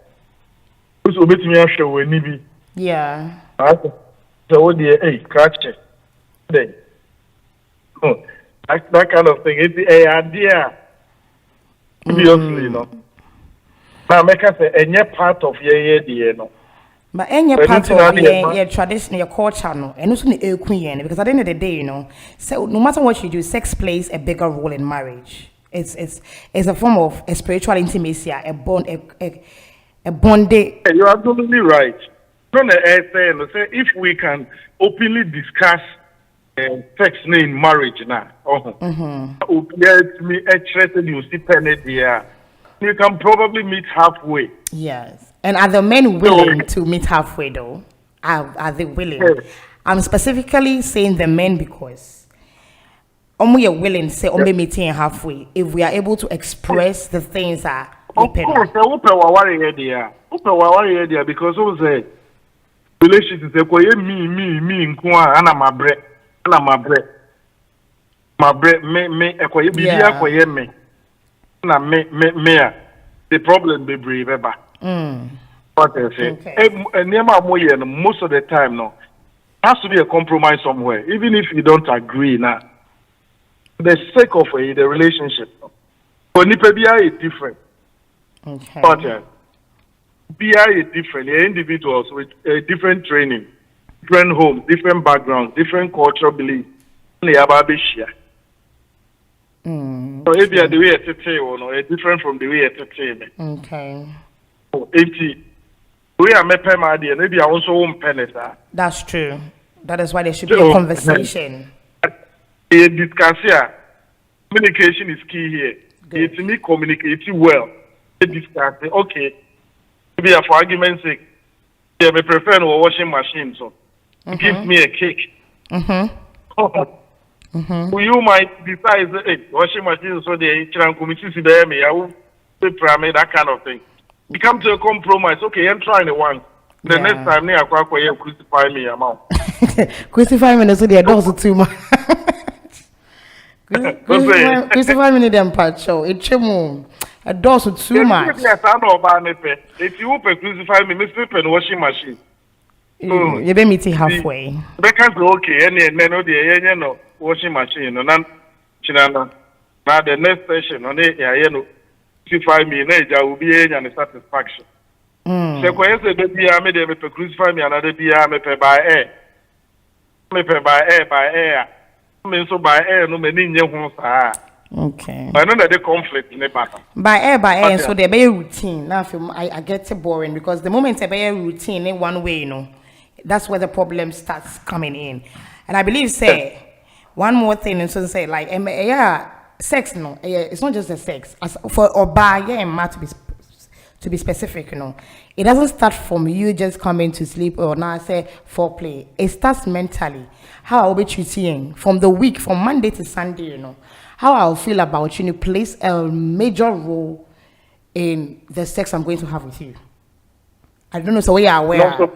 Who's obeyed me show when be. Yeah. So what the scratch it. Then that kind of thing. It's the idea. Obviously, you know. Now make us say any part of you know. But any part of your tradition, your culture, no, and also the queen, because at the end of the day, you know, so no matter what you do, sex plays a bigger role in marriage. It's a form of a spiritual intimacy, a bond, a bonding. You're absolutely right. Say if we can openly discuss sex in marriage now, get me interested you see penny there. You can probably meet halfway. Yes. And are the men willing to meet halfway though? Are they willing? Yes. I'm specifically saying the men because we are willing to say meeting halfway if we are able to express the things that of course, because who say relationship is me and I'm a bread me ekoye bibi akoye me na me the problem be brave eba. What I say? Okay. Most of the time, no, has to be a compromise somewhere, even if you don't agree now. The sake of the relationship, but Nipebia is different. Okay. But BI is different. The individuals with different training, different homes, different backgrounds, different cultural beliefs. So if you are the way it's it's different from the way it's okay. We are and maybe I also won't penny. That's true. That is why there should be a conversation. Discuss here. Communication is key here. It's me communicating well. Discuss. Okay. Maybe for argument's sake, I prefer a washing machine. So give me a cake. You might decide, washing machine so they committee me. I will pay that kind of thing. We come to a compromise. Okay, I'm trying it once. The next time, they are crucify me amount. Crucify me, so they are also too much. Crucify me, them part show. It's a dose too much. If you crucify me, Mr. Pen washing machine. You be meeting halfway. Because okay, and no washing machine, no, Chinana. Now the next session, on it, crucify me, I will be in and satisfaction. So, when I baby, I made them crucify me, another be I may pay by air. May pay by air. I mean, so by air, no many young. Okay. I know that the conflict in the battle. By air, so they're very routine. Now, I get it boring because the moment they're very routine in one way, you know, that's where the problem starts coming in. And I believe, say, one more thing, and so say, like, sex, no, it's not just the sex. As for or by to be specific, you know, it doesn't start from you just coming to sleep or now say foreplay. It starts mentally. How I'll be treating from the week, from Monday to Sunday, you know, how I'll feel about you plays a major role in the sex I'm going to have with you. I don't know, so we are aware.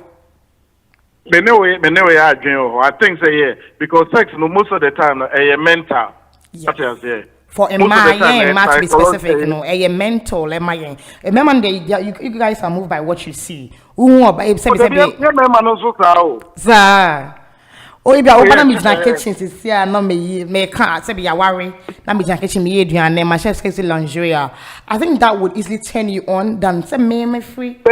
Anyway, I think say yeah, because sex no most of the time mental. Yes. Yeah. For a man, to be specific, you know, a mental, remember, you guys are moved by what you see. Sir. Oh, if you open my kitchen, is here, no me can't say be a worry. Now me kitchen me and my chef's case lingerie. I think that would easily turn you on than say me free.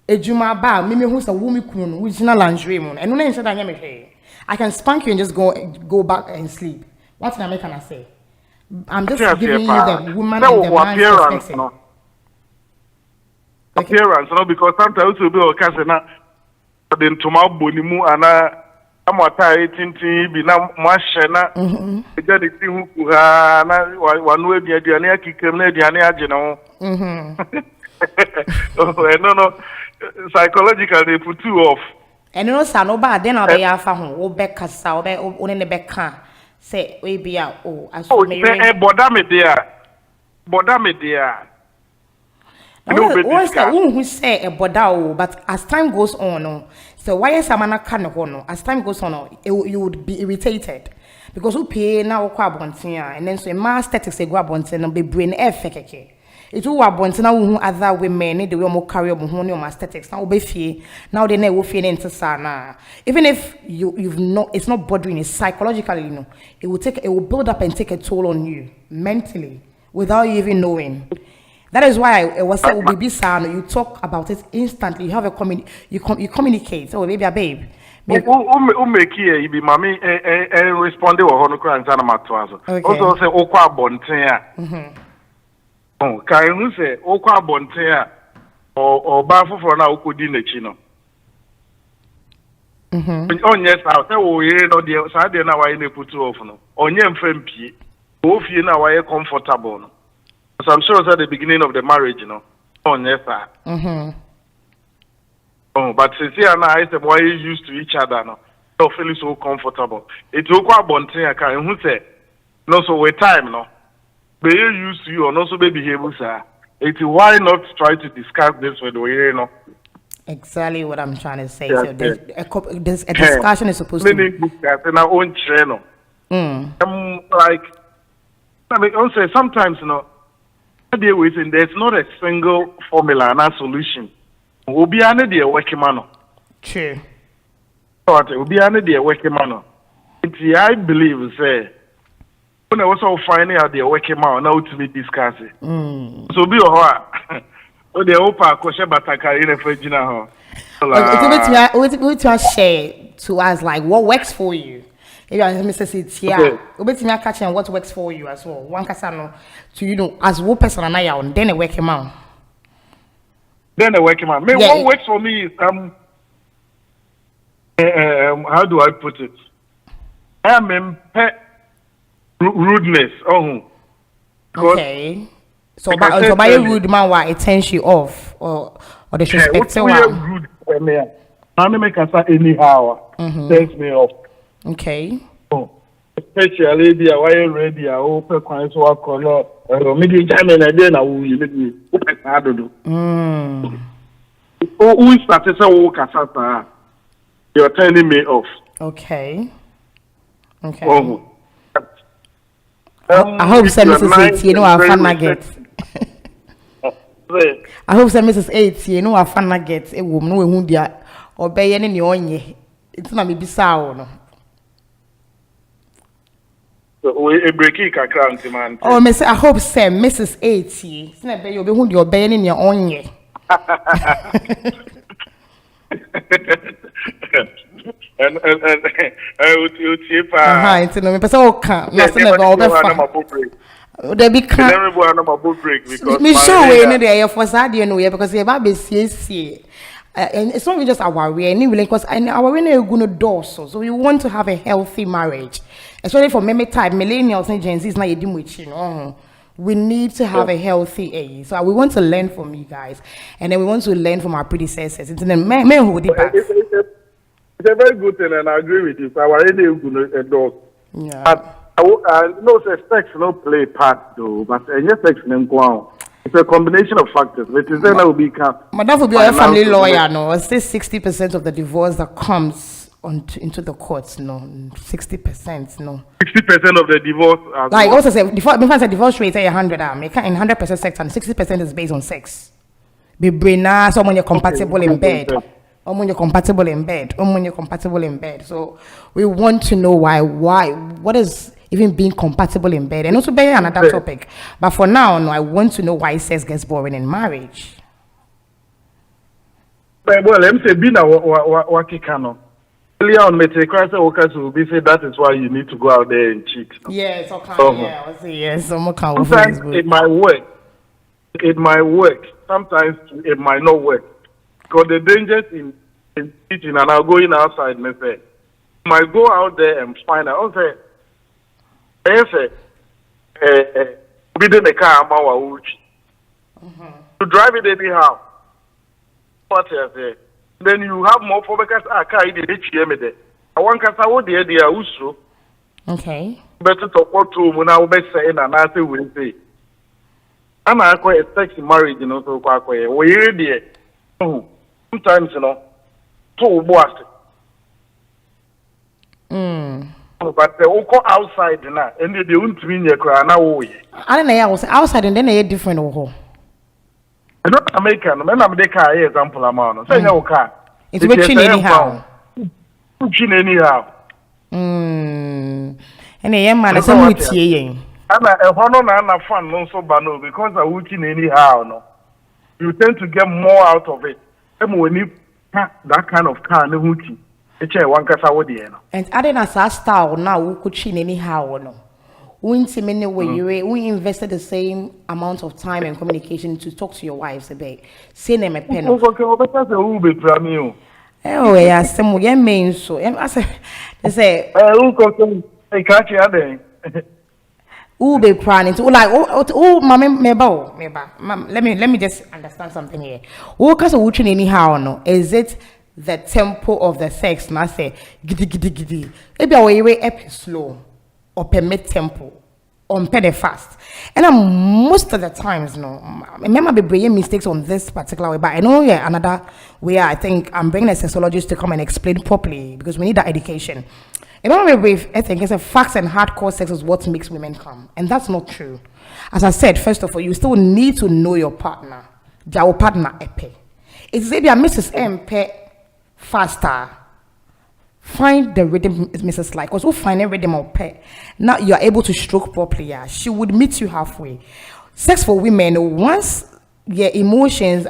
A juma bar, me who's a woman kun, which is not lingerie moon. And when I said I can spank you and just go back and sleep. What can I say? I'm just giving you the woman and the man's perspective. No. Appearance, no, because sometimes it will be okay. Now, then tomorrow bonimu ana amwata etinti bi na mwahye na eja de ti hu ku ha na wanu aduane akikem na aduane age na ho. No, psychologically they put you off. And you know, sa no ba then obe ya fa ho, obe kasa, obe one ne be kan. Say we be a aso me boda me there. Who say a boda but as time goes on, so why is samana kan no? As time goes on, you would be irritated because who pay now kwa bontia and then so a mass statistics say go bontia no be brain effect. It will want now who other women the way more carry on home your aesthetics now be fee now they know feel into sana. Even if you've not it's not bothering you psychologically, you know, it will build up and take a toll on you mentally without you even knowing. That is why it was said baby son you talk about it instantly, you have a you communicate. Oh baby babe. Make here you be mommy and respond or hono kra nsana matwazo. Also say okwa bonten Oh, can you say, Oka Bontea or Bafu for now could in the chino? Oh, yes, I'll tell you, no, the Saturday now I put you off. On your friend P, both you now are comfortable. So I'm sure it's at the beginning of the marriage, you know. Oh, yes, sir. Oh, but since here now, I said, why you used to each other now? So feeling so comfortable. It's Oka Bontea, can you say? No, so with time, no. They used to you and also be behaving, sir. It's why not try to discuss this with you know? Exactly what I'm trying to say. So there's a discussion is supposed to be. In our own channel. Like, I mean, also sometimes, you know, there's not a single formula and a solution. We'll be under the working man. True. We'll be under the working man. I believe, say, when I was all finding out the working man, now to be discussing. So be a hoa. Oh, the opa question bataka in a Virginia. To share to us like what works for you. If you are Mrs. here, obeti me catching what works for you as well. One kasano to you know as one person and I on then a working man. Then a working man. What works for me is how do I put it? I am in pet rudeness. Okay. So by a rude man, why it turns you off or disrespect? Rude for me. I make us anyhow. Turns me off. Okay. Especially the why ready. I open quite so color. Maybe German and then I will make me open. I don't know. Who started to walk as you're turning me off. Okay. Okay. I hope some Mrs. 8, you know, our fun nuggets. I hope some Mrs. 8, you know, our fun nuggets. A woman who dia obey any onye. It's not me bizarre. So we breaking a crown, man. Oh, Miss, I hope Sam, Mrs. 8, it's not be who you're obeying in your onye. And it's no me person o kan na se na go be fa there be kan me show we no dey for sad you know because you ba be sie and it's not even just our way any really because our way no go no so we want to have a healthy marriage especially for meme type millennials and Gen Z's na yedim with you know we need to have a healthy age. So we want to learn from you guys and then we want to learn from our predecessors. It's the men hold it back. It's a very good thing, and I agree with you. So I already endorse. Yeah. I no sex no play part though, but any sex name go on. It's a combination of factors. It is then that will be Madam will be a family lawyer, no. Say 60% of the divorce that comes into the courts, no. 60%, no. 60% of the divorce. Like also say, divorce rate is 100. Make in 100% sex and 60% is based on sex. Be brainer, someone you're compatible in bed. When you're compatible in bed. When you're compatible in bed. So we want to know why. What is even being compatible in bed? And also be another topic. But for now, no, I want to know why sex gets boring in marriage. Well, let me say, being a wakikano. Earlier on, Metekra will be say that is why you need to go out there and cheat. Yes, okay. Yeah, I say yes. Sometimes it might work. It might work. Sometimes it might not work. Because the dangers in cheating and now going outside, me say, you might go out there and find out. Within the car, to drive it anyhow. What I say? Then you have more for because I can't eat it. I want to say what the idea also. Okay. Better to what to when I will be saying and I say will say. I'm not quite a sex marriage, you know, so quite we ready. Sometimes, you know, two boys. But they all go outside now, and they don't mean your crown now. I don't know, I was outside and then they different. I know American, I'm the car example amount. Say no car. It's reaching anyhow. Reaching anyhow. And a young man is a with I'm a fun, no so bano, because I'm working anyhow. No, you tend to get more out of it. And when you that kind of car, no hooky. And adding as a style now, we could chin anyhow, no. We invested the same amount of time and communication to talk to your wives about. Say them a pen. Oh, yeah, some young men so. I say, I catch you there. Who be planning to like mammy let me just understand something here. Who cause of watching anyhow no? Is it the tempo of the sex? Now say giddy giddy giddy. Maybe our way up slow or permit tempo or the fast. And most of the times no, I remember be bringing mistakes on this particular way, but I know another way. I think I'm bringing a sexologist to come and explain properly because we need that education. I think it's a facts and hardcore sex is what makes women come, and that's not true. As I said, first of all, you still need to know your partner. Your partner epe. It's maybe a Mrs. MP faster. Find the rhythm Mrs. Like, because who find a rhythm of pet. Now you are able to stroke properly. Yeah, she would meet you halfway. Sex for women, once your emotions,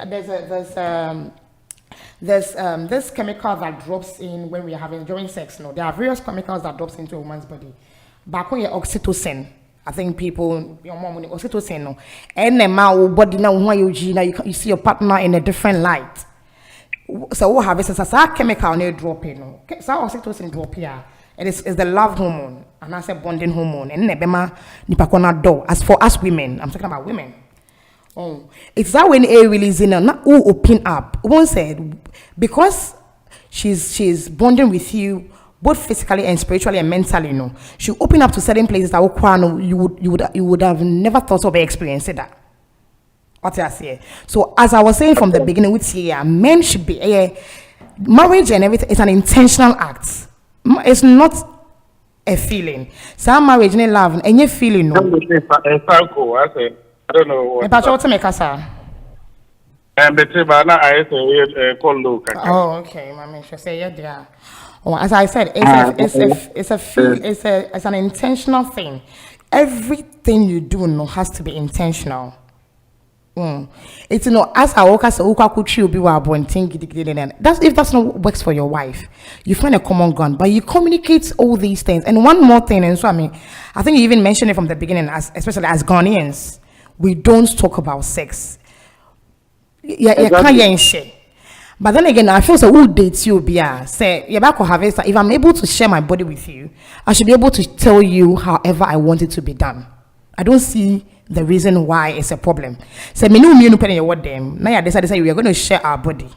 there's this chemical that drops in when we are having during sex. No, there are various chemicals that drops into a woman's body. Back when you're oxytocin, I think people your mom when oxytocin no, and then my body now you see your partner in a different light. So what have is a chemical near dropping. No, so oxytocin drop here. It's the love hormone and I say bonding hormone and nebema nipakona do. As for us women, I'm talking about women. Oh, it's that when a releasing not who open up. One said because she's bonding with you both physically and spiritually and mentally. No, she open up to certain places that you would have never thought of experiencing that. What I say. So as I was saying from the beginning, with men should be marriage and everything. It's an intentional act. It's not a feeling. Some marriage and love and you feeling no. I don't know what. Oh, okay. Mommy, she say yeah. Oh, as I said, it's an intentional thing. Everything you do no has to be intentional. It's as I walk as a ukakuchi be that's if that's not works for your wife, you find a common ground, but you communicate all these things. And one more thing, and so I think you even mentioned it from the beginning, especially as Ghanaians. We don't talk about sex. Exactly. But then again, I feel so who dates you say if I'm able to share my body with you, I should be able to tell you however I want it to be done. I don't see the reason why it's a problem. Say me no penny what them. Now I decided we are going to share our body.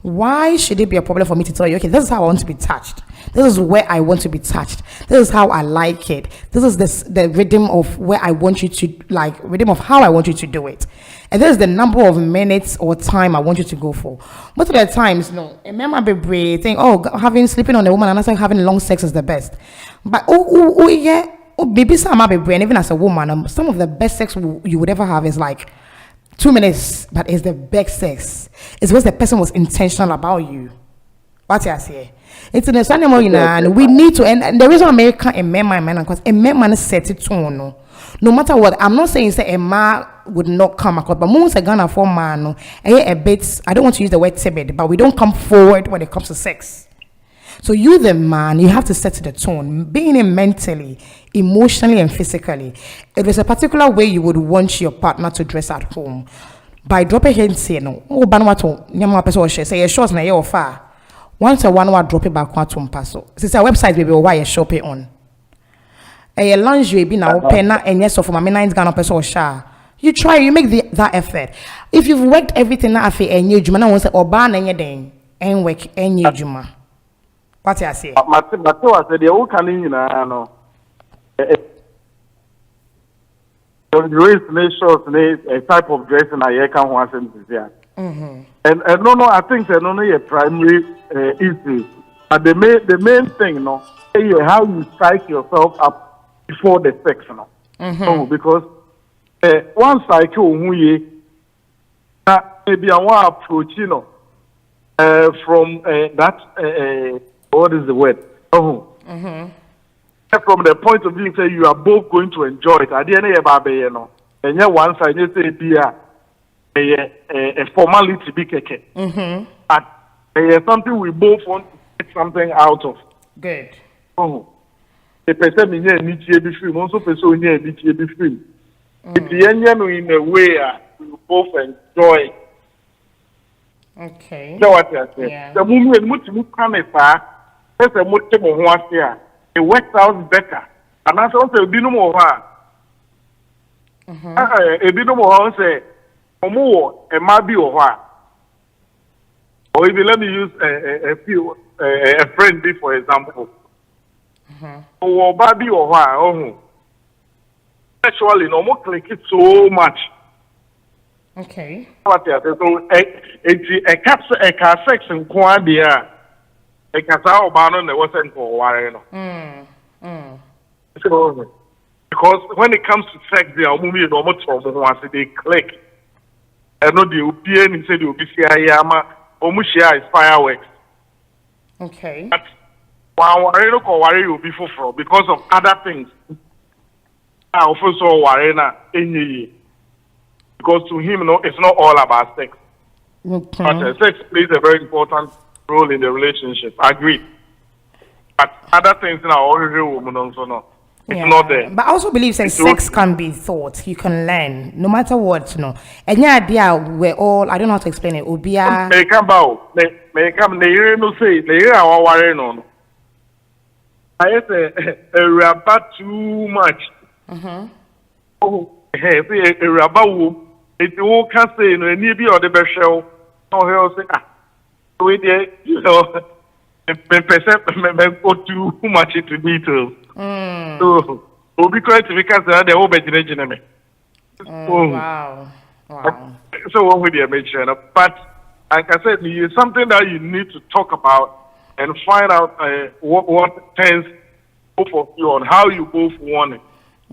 Why should it be a problem for me to tell you, okay, this is how I want to be touched? This is where I want to be touched. This is how I like it. This is the rhythm of where I want you to, like, rhythm of how I want you to do it. And this is the number of minutes or time I want you to go for. Most of the times, no, a man be brave, think, oh, sleeping on a woman and also having long sex is the best. But yeah, maybe some might be brave, and even as a woman, some of the best sex you would ever have is like 2 minutes, but it's the best sex. It's because the person was intentional about you. What I say? It's in the Sunday morning, and we need to. And the reason America and men, because a man set it to no matter what. I'm not saying say a man would not come across, but most a Ghana for man, a bit. I don't want to use the word timid, but we don't come forward when it comes to sex. So you, the man, you have to set the tone, being it mentally, emotionally, and physically. If there's a particular way you would want your partner to dress at home, by dropping hints, say no, oh, banwato, nyama person say your shorts na your far. Once a one drop it back one to paso. Since our website baby why you shop it on. A lingerie be now open and yes, so for my nine Ghana person share. You try, you make that effort. If you've worked everything that I feel and you juma, won't say or ban anything and work and you juma. What I say? Mateo said the old canin, no. Race shorts, a type of dressing I can want to see. And no, I think it's only a primary issue. But the main thing, no, is how you strike yourself up before the sex, no. So, because one cycle, maybe I want to approach, you know, from that. What is the word? From the point of view, say you are both going to enjoy it. At the end of the day, you know, and yet one side you say be a formality be keke. But something we both want to get something out of. Good. The person in here needs to be free. Also, person in here needs to be free. If the end in a way we both enjoy. Okay. So what I say? The moment we come as there's a motive of one here. It works out better. And that's also a bit more. A bit more say, a maybe or if you let me use a friend B for example. Or baby or actually, no more click it so much. Okay. What I say? So a capsule, a car section, quandia. Because our banner wasn't for while, because when it comes to sex, they are moving almost from once they click. I know the opinion and said, you'll be Yama, Omushia is fireworks. Okay. But while worry will be for because of other things. I also saw Warena in because to him, no, it's not all about sex. Okay. But sex plays a very important role in the relationship. I agree. But other things in our already woman also no. It's not there. But I also believe that sex can be taught. You can learn no matter what, you know. And yeah, idea we're all I don't know how to explain it. Ubia may come out. May come they no say they are worrying on. I say a rubber too much. Oh, hey, a rubber it all can say no need be or the best show. Oh, he'll say we did, you know, go too much into details. So, we'll be quite because they're all better. Wow. So, what would you mention? But, like I said, it's something that you need to talk about and find out what turns both of you on how you both want it.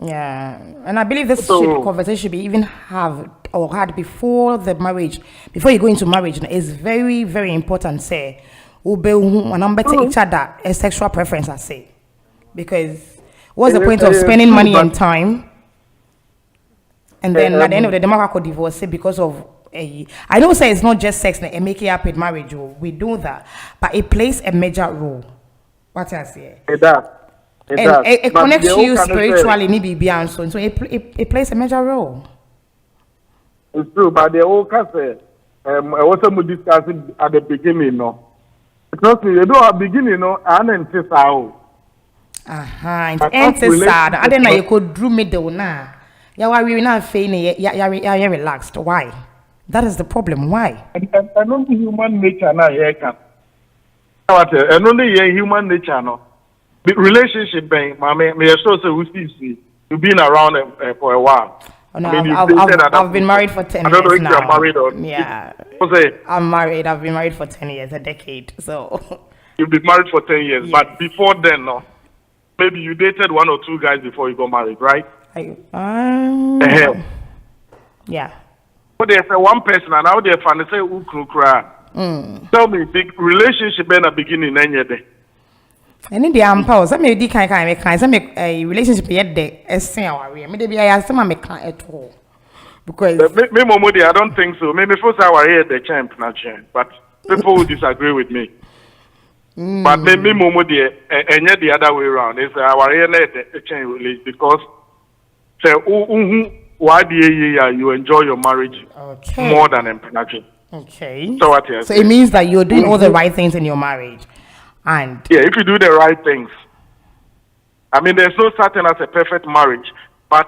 Yeah, and I believe this conversation should be even had before the marriage, before you go into marriage. Is very, very important. Say, each other a sexual preference. I say, because what's the point of spending money and time, and then at the end of the day, could divorce it because of a. I don't say it's not just sex and make it up in marriage. We do that, but it plays a major role. What I say. It does. It connects you spiritually, so it plays a major role. It's true, but the whole case, I was discussing at the beginning, no. Because you do at beginning, no, and then say so. And say sad. I don't know you could drew me down now. Yeah, why we not feeling? Yeah, relaxed. Why? That is the problem. Why? I don't think human nature now here can. And only human nature, no. The relationship, me so we you've been around for a while. Oh, no, I've been married for 10 years. I don't know if you're married or yeah. I'm married. I've been married for 10 years, a decade. So you've been married for 10 years, yes. But before then, no. Maybe you dated 1 or 2 guys before you got married, right? Yeah. But there's one person, and now they're trying to say, tell me, the relationship in the beginning, and in the amples, I may decline a relationship yet there, as say our way. Maybe I asked them at all. Because I don't think so. Maybe first I was here the champ, but people will disagree with me. But maybe and yet the other way around is our here the change because why you enjoy your marriage more than empathy. Okay. So it means that you're doing all the right things in your marriage. And yeah, if you do the right things. I mean, there's no such thing as a perfect marriage, but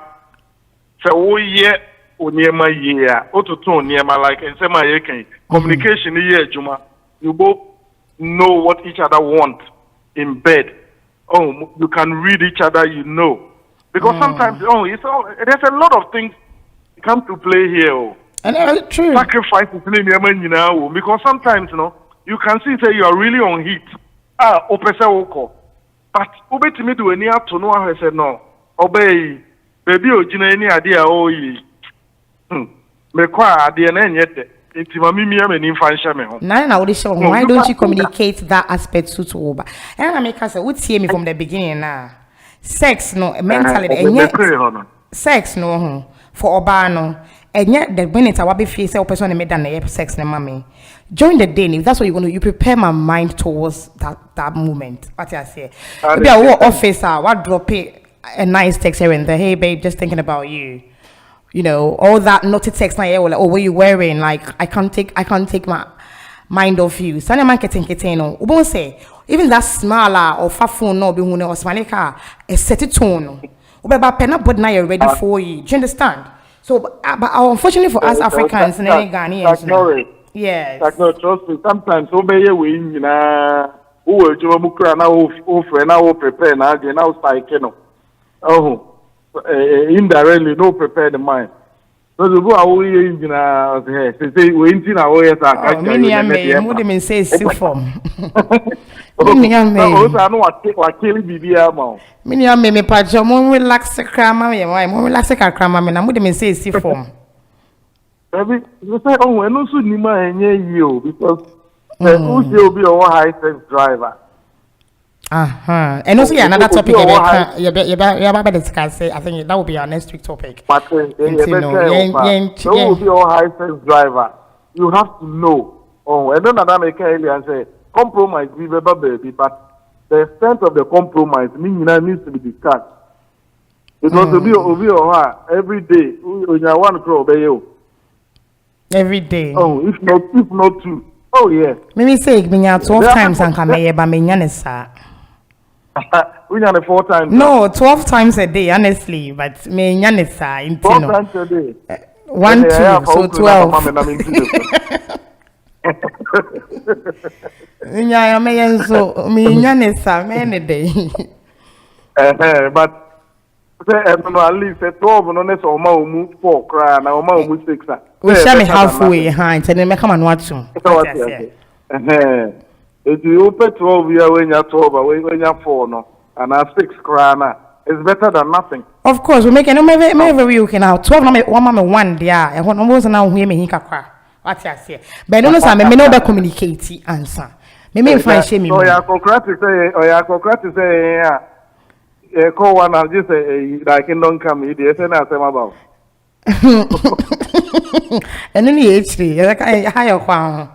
so yeah, like communication you both know what each other want in bed. Oh, you can read each other, you know. Because sometimes there's a lot of things come to play here. And true. Sacrifice because sometimes you can see say you are really on heat. But obey to me do any up to know how I said no. Obey baby any idea why don't you communicate that aspect to Oba? And I make us would see me from the beginning now. Sex no mentally and yet sex no for Oba no and yet the minute I will be face a person made than sex no mommy. During the day, if that's what you're going to, you prepare my mind towards that moment. What I say, maybe I walk officer, what drop it a nice text here and there. Hey babe, just thinking about you. You know, all that naughty text like, oh, what are you wearing? Like, I can't take my mind off you. So I'm getting no. We won't say even that smaller or far phone no be or smiling car a set it tone. We be pen up but now you're ready for you. Do you understand? So, but unfortunately for us Africans and any Ghanaians, yes. Like no, trust me. Sometimes obey we who you now prepare now psyche no. Indirectly, no prepare the mind. So the boy say we into our way as many say form. I know what take like killing BBM amount. Many me pacho mo relax crama mo relax crama me na mo dem say form. Maybe you say oh no so nima enye you because who will be a high sex driver. And also another topic about discuss. I think that will be our next week topic. But will be a high sex driver. You have to know. Oh, I don't know that make and say compromise be baby, but the extent of the compromise needs to be discussed. Because every day when you want to obey you. Every day. Oh, if not two. Oh yes. Maybe say me 12 times and come here, but me nyanesa. We are 4 times. No, 12 times a day, honestly. But me nyanesa. 12 times a day. 1, 2, so 12. Yeah, me so me nyanesa many day. But at least 12 no next or more 4 cry and or more 6. We shall be halfway behind and then come and watch you. If you open 12 years when you're 12, when you're 4 no, and 6 cry it's better than nothing. Of course, we make maybe you can now 12 1 there. I want almost now hear me hika. What I say, but no, sir, me no be communicate answer. Me find shame. So ya Socrates say, yeah. Call one and just say like in don't come. He say na say about. And then he like higher crown.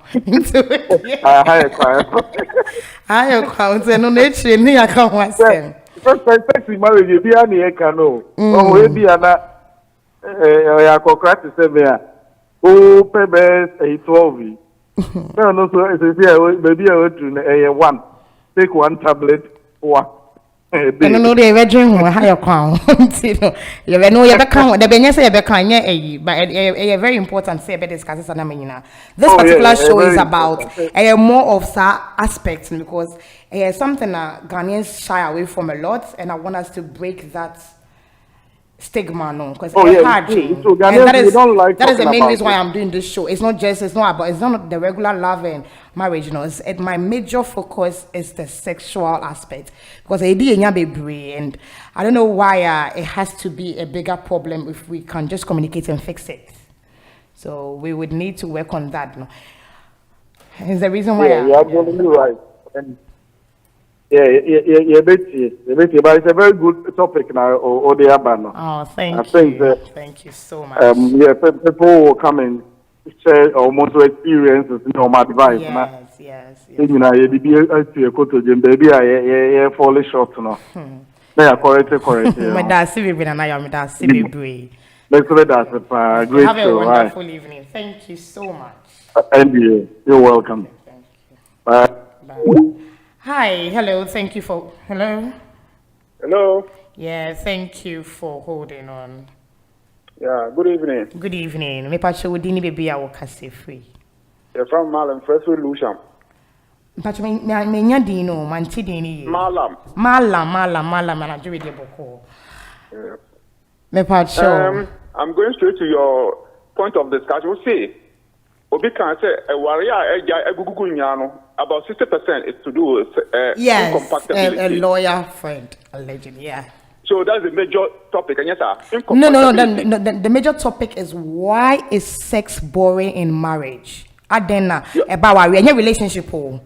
Higher crown. So no nature ni account was them. First sexy marriage you be ani e kano. Oh we be ana ya Socrates say me oh pebe 12. No so it's baby I went to 1. Take 1 tablet 1. no, they were drinking higher crown. You know, you become the Benya say, but a very important say about this case. This particular show is about more of that aspect because something that Ghanaians shy away from a lot, and I want us to break that stigma, no, because so that is the main reason why I'm doing this show. It's not the regular love and marriage, you know. My major focus is the sexual aspect because and I don't know why it has to be a bigger problem if we can just communicate and fix it. So we would need to work on that, no. It's the reason why. You're absolutely right. And but it's a very good topic now, or the Abano. Oh, thank you. Thank you so much. People will come and share almost experiences, you know, my advice. Yes. You know, baby, I fall short, no. They are correct. My dad, Sibi, and I am with that Sibi. Let's let us great have a show, wonderful evening. Thank you so much. And you're welcome. Thank you. Bye. Hi, hello. Thank you for hello. Hello. Yeah, thank you for holding on. Yeah, good evening. Good evening. Me pacho wodi ni baby a wokase free. You're from Malam, first solution. Pacho me nya din no, man ti din ni. Malam, na jo de boko. Me pacho. I'm going straight to your point of discussion. We see Obi can say a warrior about 60% is to do with yes, incompatibility. A lawyer friend allegedly, yeah. So that's the major topic, and yes, sir. No. The major topic is why is sex boring in marriage? Adena about any relationship no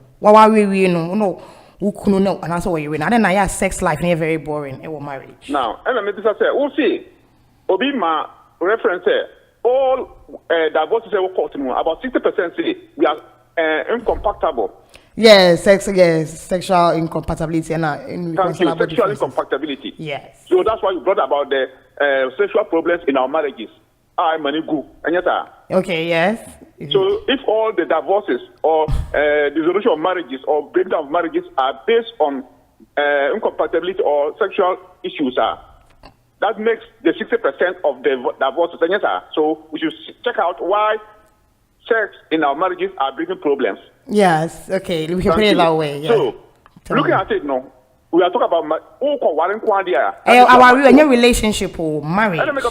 ukunu no and also you and then I sex life near very boring in marriage. Now, and let me just say, we'll see. Obi ma reference all divorces court about 60% say we are incompatible. Yes, sexual incompatibility and sexual incompatibility. Yes. So that's why you brought about the sexual problems in our marriages. Okay, yes. So if all the divorces or dissolution of marriages or breakdown of marriages are based on incompatibility or sexual issues, that makes the 60% of the divorces. So we should check out why sex in our marriages are bringing problems. Yes, okay, we can put it that way. Yeah. So, looking at it now, we are talking about our relationship or marriage. That means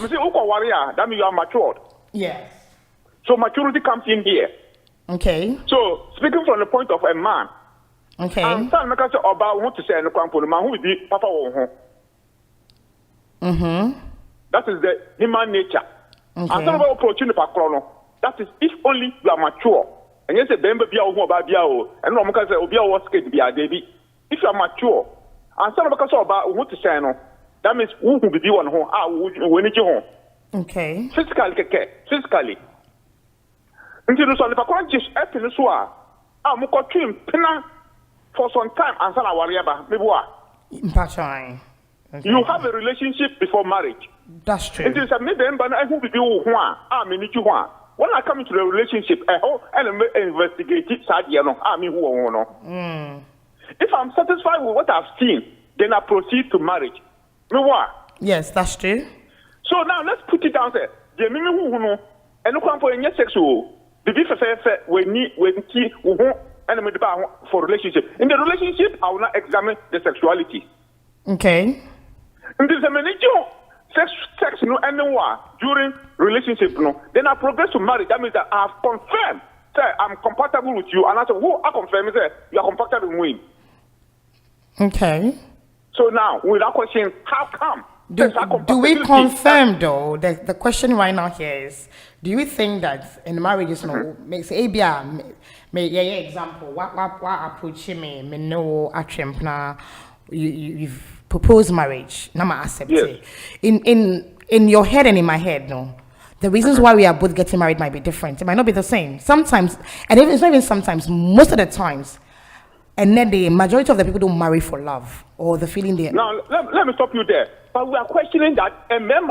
you are matured. Yes. So maturity comes in here. Okay. So, speaking from the point of a man, okay. And son make us say about want to say no kwampo man who will be papa wo ho. That is the human nature. Okay. And some of opportunity pa kro no. That is if only you are mature. And you say bembe bia wo ba bia o. And no make say obi a wo skate bia debi. If you are mature, and some of us about want to say no. That means who will be one ho we need you ho. Okay. Physically. Until so if I can't just up in the soa, I'm going to pina for some time and son awariaba. Okay. You have a relationship before marriage. That's true. Until some maybe who be you one, I mean you one. When I come into the relationship, and investigate it, I mean who no. If I'm satisfied with what I've seen, then I proceed to marriage. Me what? Yes, that's true. So now let's put it down there. The mimi who no, and no come for any sexual. The difference when key and for relationship. In the relationship, I will not examine the sexuality. Okay. In the sex no anywhere during relationship no. Then I progress to marriage. That means that I have confirmed that I'm compatible with you, and I say who I confirm is that you are compatible with me. Okay. So now with that question, how come? Do we confirm though? The question right now here is, do you think that in marriages, makes example, what approach me no attempt you've proposed marriage, now I accept it. In your head and in my head, no. The reasons why we are both getting married might be different. It might not be the same. Sometimes, and it's not even sometimes, most of the times. And then the majority of the people don't marry for love or the feeling they. Now let me stop you there. But we are questioning that a man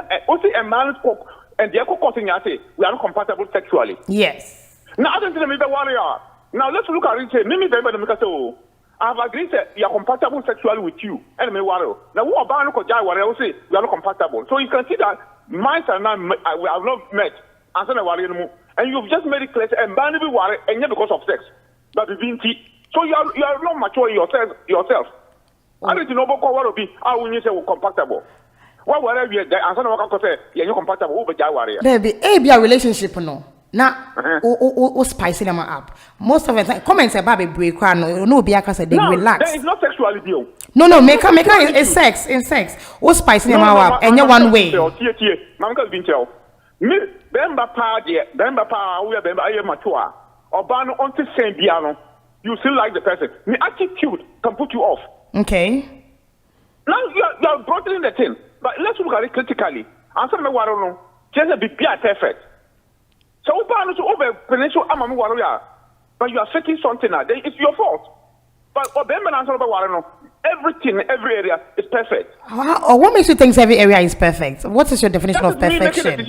and the eco-causing we are not compatible sexually. Yes. Now I don't think the warrior. Now let's look at it. Mimi very I've agreed that we are compatible sexually with you. And me worry. Now, what about no jai worry? I will say we are not compatible. So you can see that minds are not. We have not met. And you've just made it clear and ban be worry and yet because of sex. That is being so you are not mature yourself. I don't know what will be. I will say we're compatible. What whatever you there, and some of say you're compatible over jai worry. Baby, a relationship no. Now, spicing them up. Most of the time, comments about a break, no, be because they relax. There is no sexuality. No, make is sex, in sex. What spicing them up, and you're one way. Mamma been tell me, Bemba Pa, dear, Bemba Pa, we are Bemba, I am mature. Or ban on to same piano. You still like the person. The attitude can put you off. Okay. Now you are broadening the thing, but let's look at it critically. Answer me, what I don't know. Just be perfect. So over potential warrior, but you are setting something out. It's your fault. But everything, every area is perfect. Or what makes you think every area is perfect? What is your definition of perfection?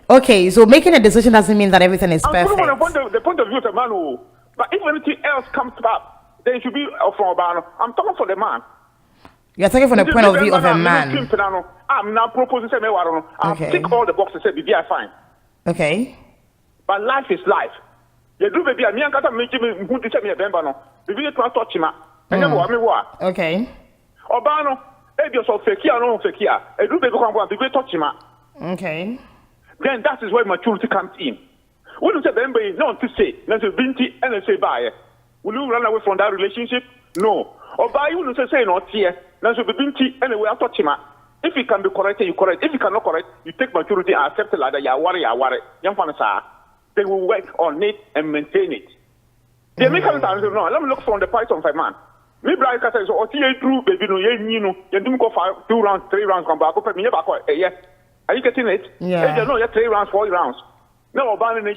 Okay, so making a decision doesn't mean that everything is perfect. The point of view of the man, but if anything else comes up, then it should be from a man. I'm talking for the man. You're talking from the point of view of a man. I'm now proposing to I'll tick all the boxes and say, be fine. Okay. But life is life. You do baby, me and Kata make me who teach me a bembano. Baby, you can't touch him. Okay. Obano, if you're so fake here, no fake here. A do baby come baby touch him. Okay. Then that is where maturity comes in. When you say bembe, no to say, let's binti and say bye. Will you run away from that relationship? No. Or by you say not here. Let's be binti anyway, I'll touch him. If you can be corrected, you correct. If you cannot correct, you take maturity and accept it like that. You worry. Young fans they will work on it and maintain it. They make no, let me look from the price of a man. Me brother says, "Oh, see true, baby, no, you do go for 2 rounds, 3 rounds, come back. Me back, yeah. Are you getting it? Yeah. No, 3 rounds, 4 rounds. No, ban in the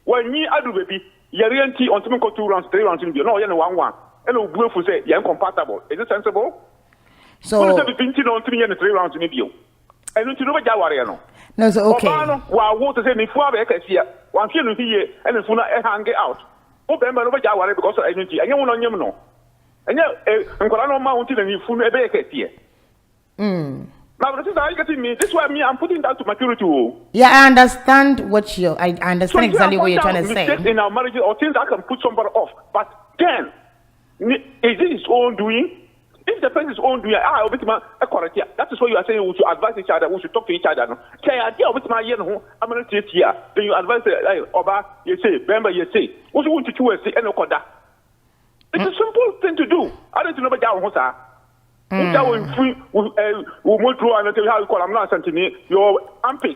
when you do, baby, you're really on 2 rounds, 3 rounds. No, you're 1-1. And no blue for say you're incompatible. Is it sensible? So, be pinching on 3 rounds in the view. And you know what you no. No, so okay. Well, what to say me for a here. One feeling here and if I hang it out. Oh, remember over Jawari because of energy. I don't know no. And yet, I'm going to mountain and you fool a baker here. Now, this is how you getting me. This is why I'm putting that to maturity. Yeah, I understand what you. I understand exactly what you're trying to say. In our marriage or things that can put somebody off. But then, is it his own doing? If the person is own doing, that is what you are saying. We should advise each other. We should talk to each other. I'm going to say here. Then you advise Oba. You say, remember, you say, what you want to do is say, and it's a simple thing to do. I don't know about that. We will draw and tell you how you call. I'm not sending your armpit.